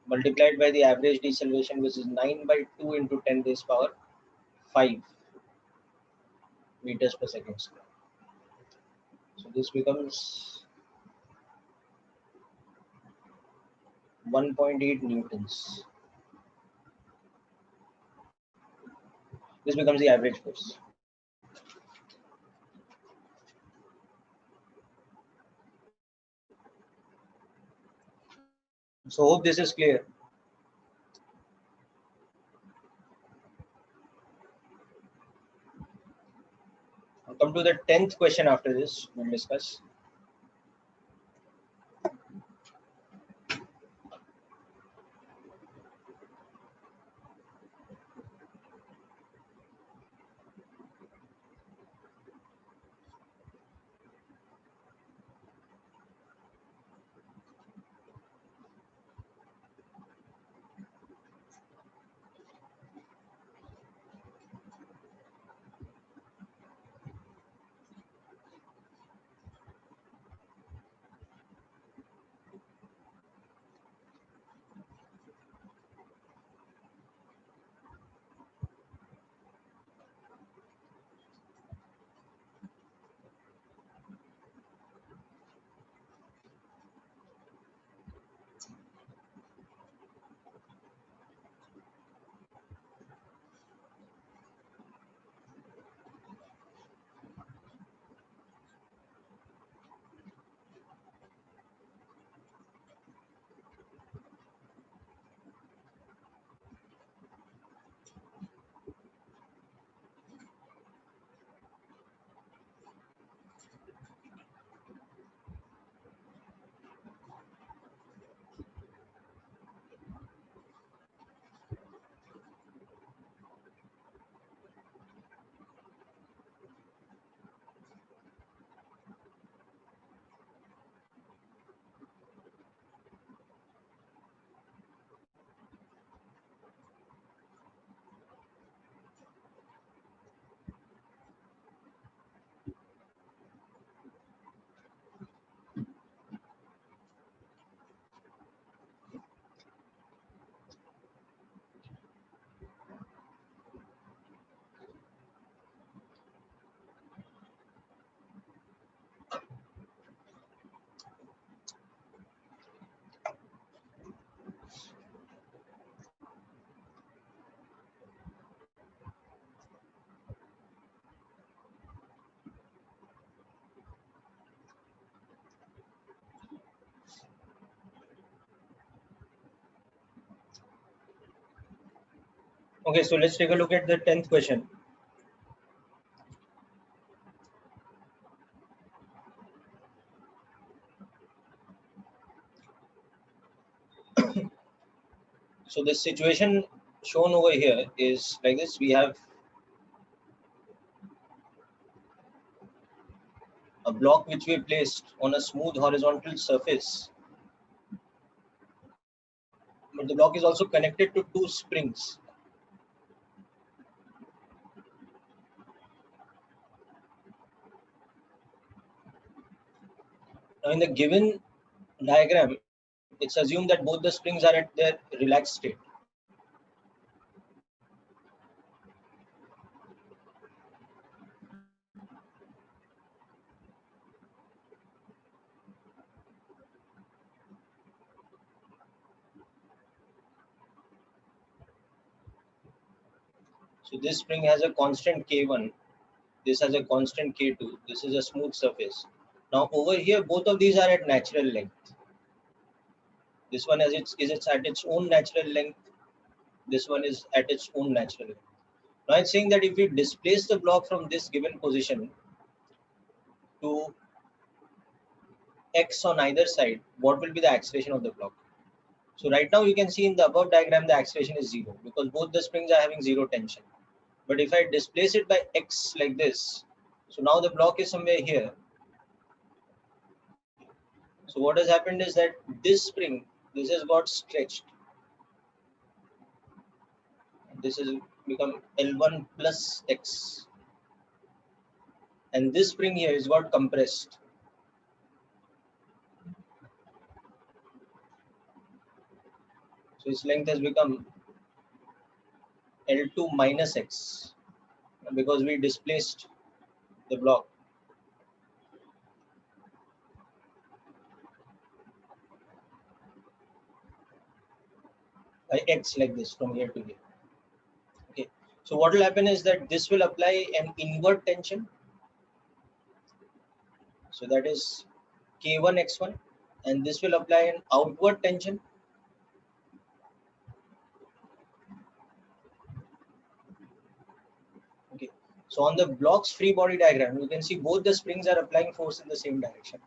multiplied by the average deceleration, which is 9 by 2 into 10 raised power 5 meters per second square. So this becomes 1.8 newtons. This becomes the average force. So hope this is clear. I'll come to the 10th question after this, we'll discuss. Okay, so let's take a look at the 10th question. So the situation shown over here is like this. We have a block which we placed on a smooth horizontal surface, but the block is also connected to two springs. Now in the given diagram, it's assumed that both the springs are at their relaxed state. So this spring has a constant K1, this has a constant K2, this is a smooth surface. Now over here, both of these are at natural length. This one is at its own natural length. This one is at its own natural length. Now it's saying that if we displace the block from this given position to x on either side, what will be the acceleration of the block? So right now you can see in the above diagram the acceleration is 0 because both the springs are having 0 tension. But if I displace it by x like this, so now the block is somewhere here. So what has happened is that this spring, this has got stretched. This has become L1 plus x. And this spring here is got compressed. So its length has become L2 minus x because we displaced the block. By x like this from here to here. Okay. So what will happen is that this will apply an inward tension. So that is K1 x1, and this will apply an outward tension. Okay. So on the block's free body diagram, you can see both the springs are applying force in the same direction.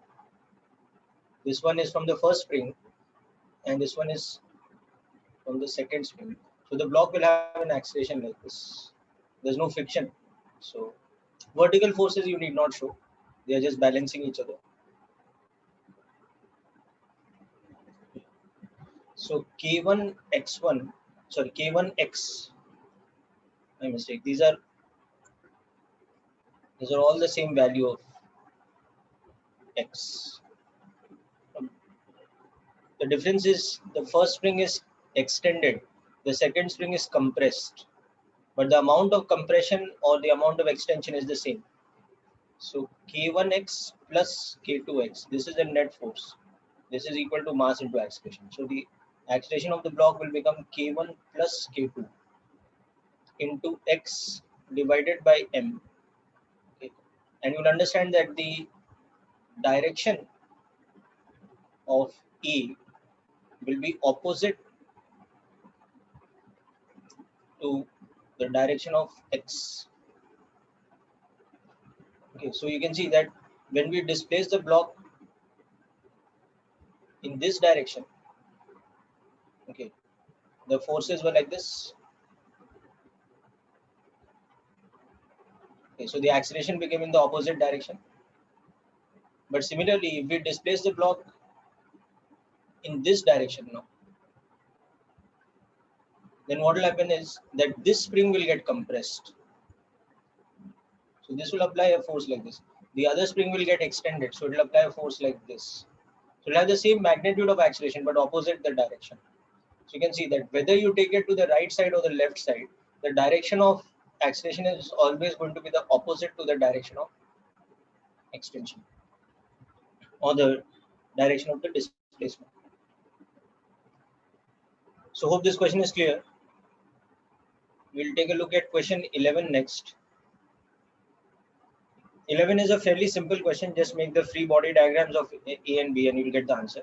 This one is from the first spring, and this one is from the second spring. So the block will have an acceleration like this. There's no friction. So vertical forces you need not show. They are just balancing each other. So K1 x1, sorry, K1 x, my mistake. These are all the same value of x. The difference is the first spring is extended, the second spring is compressed, but the amount of compression or the amount of extension is the same. So K1x plus K2x, this is the net force. This is equal to mass into acceleration. So the acceleration of the block will become K1 plus K2 into x divided by m. Okay. And you'll understand that the direction of E will be opposite to the direction of x. Okay, so you can see that when we displace the block in this direction, okay, the forces were like this. Okay, so the acceleration became in the opposite direction. But similarly, if we displace the block in this direction now, then what will happen is that this spring will get compressed. So this will apply a force like this. The other spring will get extended, so it will apply a force like this. So it will have the same magnitude of acceleration, but opposite the direction. So you can see that whether you take it to the right side or the left side, the direction of acceleration is always going to be the opposite to the direction of extension or the direction of the displacement. So hope this question is clear. We'll take a look at question 11 next. 11 is a fairly simple question. Just make the free body diagrams of A and B and you'll get the answer.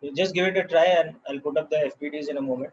You just give it a try and I'll put up the FPTs in a moment.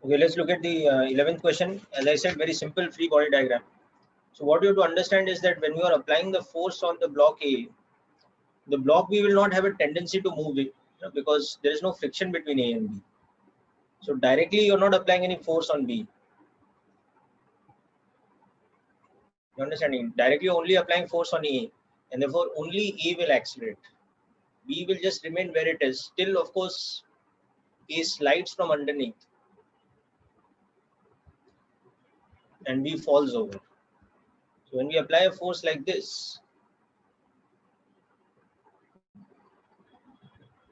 Okay, let's look at the 11th question. As I said, very simple free body diagram. So what you have to understand is that when you are applying the force on the block A, the block B will not have a tendency to move it, because there is no friction between A and B. So directly you're not applying any force on B. You understanding? Directly only applying force on A, and therefore only A will accelerate. B will just remain where it is. Still, of course, A slides from underneath and B falls over. So when we apply a force like this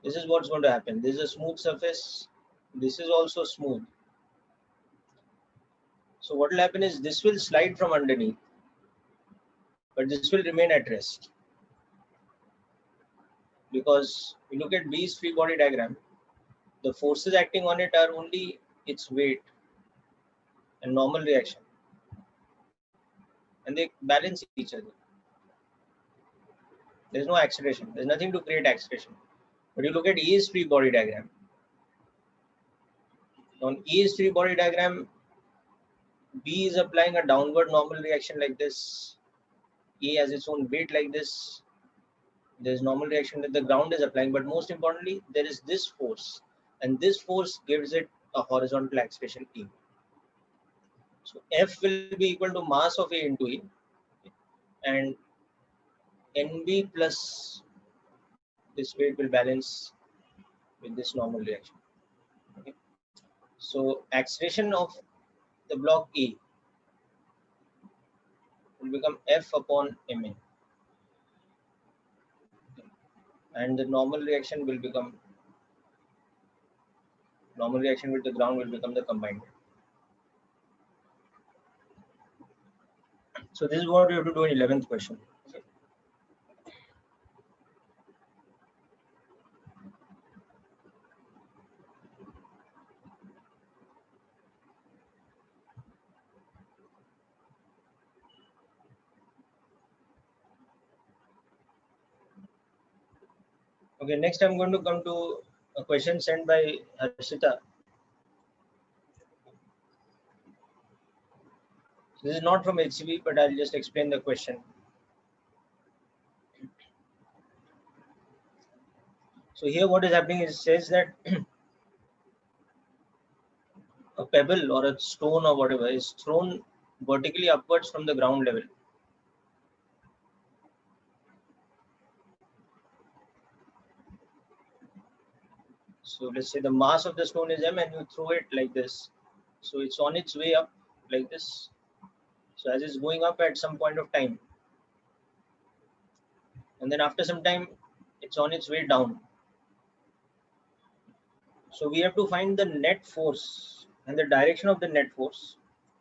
is what's going to happen. This is a smooth surface. This is also smooth. So what will happen is this will slide from underneath, but this will remain at rest. Because you look at B's free body diagram, the forces acting on it are only its weight and normal reaction, and they balance each other. There's no acceleration. There's nothing to create acceleration. But you look at E's free body diagram. On E's free body diagram, B is applying a downward normal reaction like this. A has its own weight like this. There is normal reaction that the ground is applying, but most importantly, there is this force, and this force gives it a horizontal acceleration E. So F will be equal to mass of A into E, and NB plus this weight will balance with this normal reaction. Okay. So acceleration of the block E will become F upon MA, and the normal reaction with the ground will become the combined. So this is what you have to do in 11th question. Okay, next I'm going to come to a question sent by Harshita. This is not from HCV, but I'll just explain the question. So here what is happening is, it says that a pebble or a stone or whatever is thrown vertically upwards from the ground level. So let's say the mass of the stone is M, and you throw it like this. So it's on its way up like this. So as it's going up at some point of time, and then after some time, it's on its way down. So we have to find the net force and the direction of the net force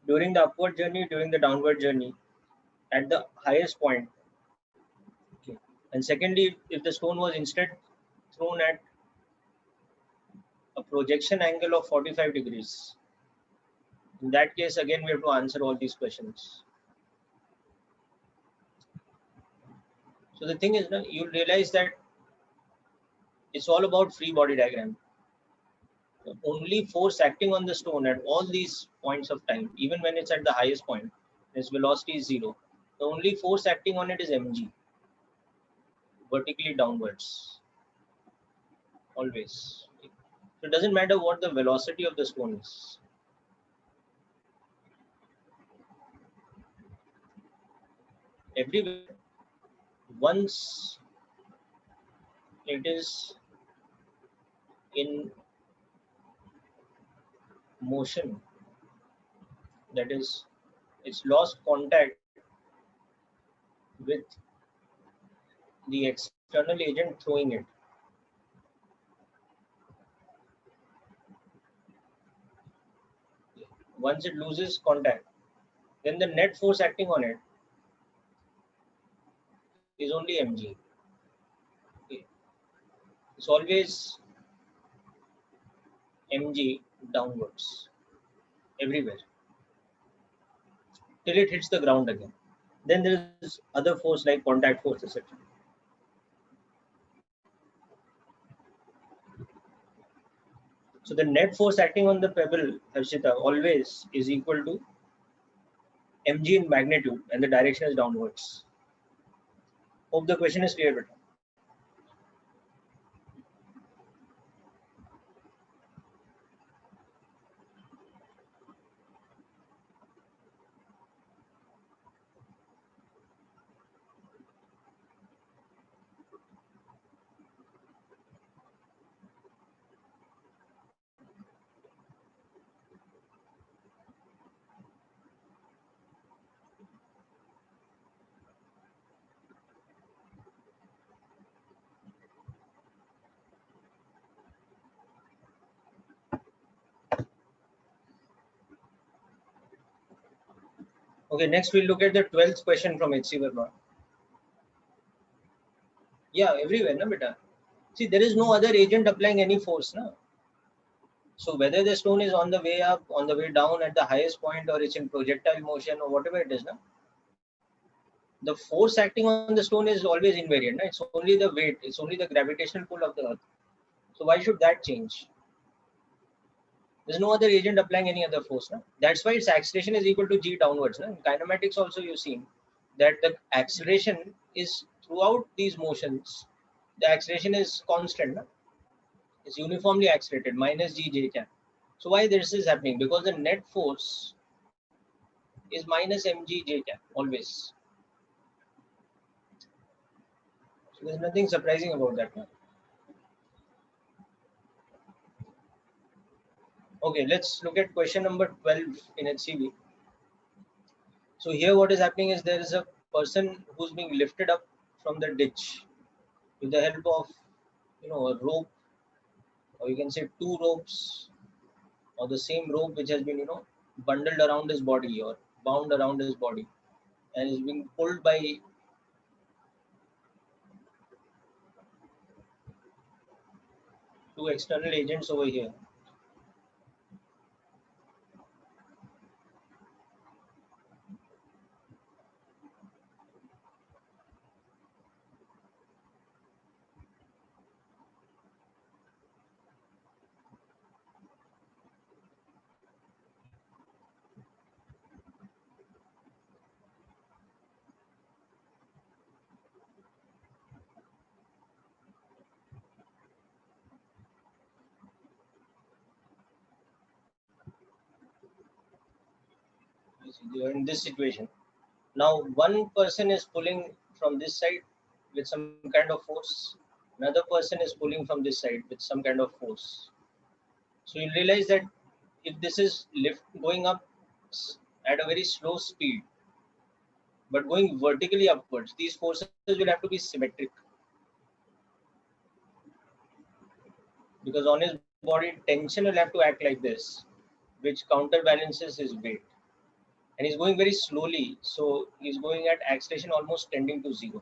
during the upward journey, during the downward journey, at the highest point. Okay. And secondly, if the stone was instead thrown at a projection angle of 45 degrees, in that case, again, we have to answer all these questions. So the thing is, you realize that it's all about free body diagram. The only force acting on the stone at all these points of time, even when it's at the highest point, its velocity is 0. The only force acting on it is mg, vertically downwards, always. So it doesn't matter what the velocity of the stone is. Everywhere, once it is in motion, that is, it's lost contact with the external agent throwing it. Once it loses contact, then the net force acting on it is only mg. Okay. It's always mg downwards, everywhere, till it hits the ground again. Then there is other force like contact force, etc. So the net force acting on the pebble, Harshita, always is equal to mg in magnitude, and the direction is downwards. Hope the question is clear, better. Okay, next we'll look at the 12th question from H.C. Verma. Yeah, everywhere, na beta. See, there is no other agent applying any force, na. So whether the stone is on the way up, on the way down at the highest point, or it's in projectile motion, or whatever it is, na, the force acting on the stone is always invariant. Na? It's only the weight, it's only the gravitational pull of the earth. So why should that change? There's no other agent applying any other force. Na? That's why its acceleration is equal to g downwards. Na? In kinematics also you've seen that the acceleration is throughout these motions, the acceleration is constant. Na? It's uniformly accelerated, minus g j cap. So why this is happening? Because the net force is minus mg j cap always. So there's nothing surprising about that. Na? Okay, let's look at question number 12 in HCV. So here what is happening is there is a person who's being lifted up from the ditch with the help of a rope, or you can say two ropes, or the same rope which has been bundled around his body or bound around his body, and is being pulled by two external agents over here. They are in this situation. Now one person is pulling from this side with some kind of force. Another person is pulling from this side with some kind of force. So you realize that if this is going up at a very slow speed, but going vertically upwards, these forces will have to be symmetric, because on his body tension will have to act like this, which counterbalances his weight. And he's going very slowly, so he's going at acceleration almost tending to zero.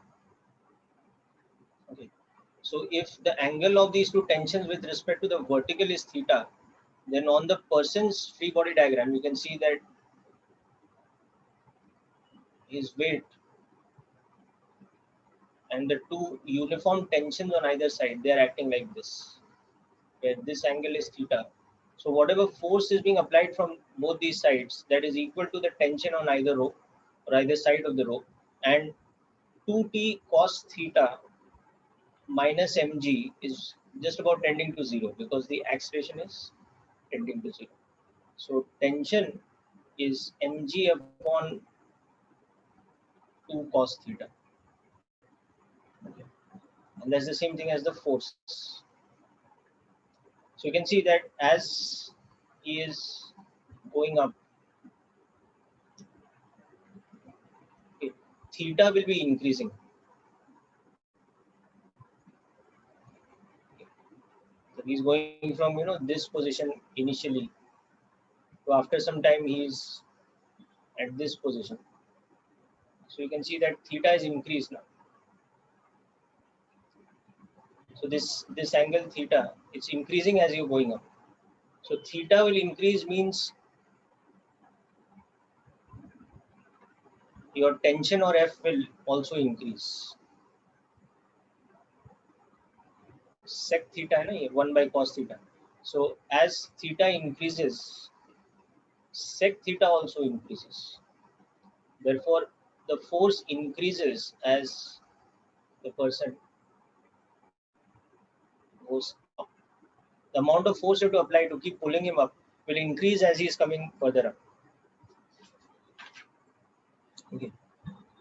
Okay. So if the angle of these two tensions with respect to the vertical is theta, then on the person's free body diagram, you can see that his weight and the two uniform tensions on either side, they are acting like this, where this angle is theta. So whatever force is being applied from both these sides, that is equal to the tension on either rope or either side of the rope, and 2t cos theta minus mg is just about tending to zero, because the acceleration is tending to zero. So tension is mg upon 2 cos theta. Okay. And that's the same thing as the force. So you can see that as he is going up, okay, theta will be increasing. So he's going from this position initially to after some time he's at this position. So you can see that theta is increased now. So this angle theta, it's increasing as you're going up. So theta will increase means your tension or F will also increase. Sec theta, 1 by cos theta. So as theta increases, sec theta also increases. Therefore, the force increases as the person goes up. The amount of force you have to apply to keep pulling him up will increase as he is coming further up. Okay.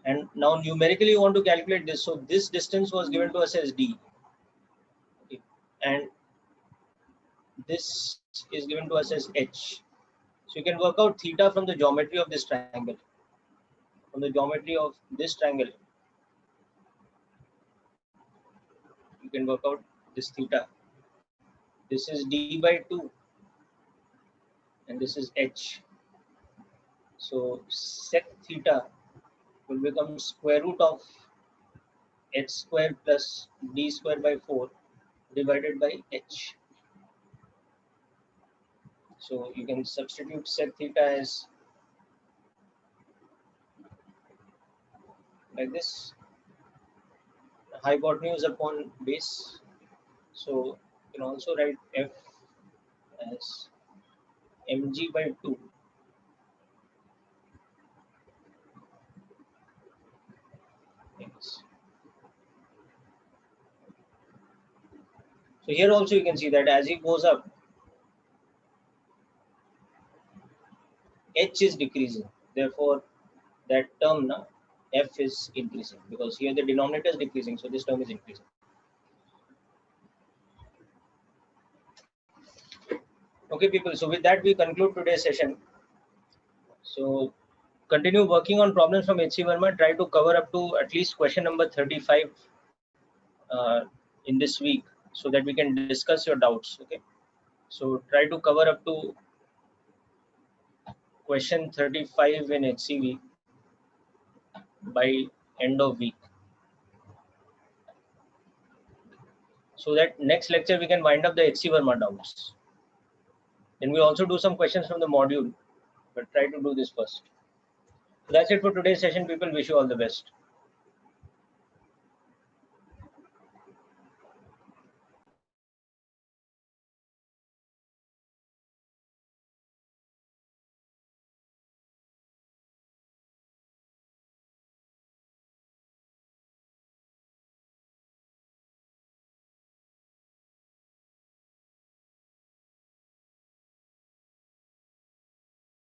And now numerically you want to calculate this. So this distance was given to us as d. Okay. And this is given to us as h. So you can work out theta from the geometry of this triangle. From the geometry of this triangle, you can work out this theta. This is d by 2 and this is h. So sec theta will become square root of h square plus d square by 4 divided by h. So you can substitute sec theta as like this, hypotenuse upon base. So you can also write f as mg by 2 x. So here also you can see that as it goes up, h is decreasing. Therefore, that term now f is increasing because here the denominator is decreasing, so this term is increasing. Okay, people. So with that, we conclude today's session. So continue working on problems from H.C. Verma. Try to cover up to at least question number 35 in this week, so that we can discuss your doubts. Okay. So try to cover up to question 35 in HCV by end of week, so that next lecture we can wind up the H.C. Verma doubts. Then we also do some questions from the module, but try to do this first. So that's it for today's session, people. Wish you all the best.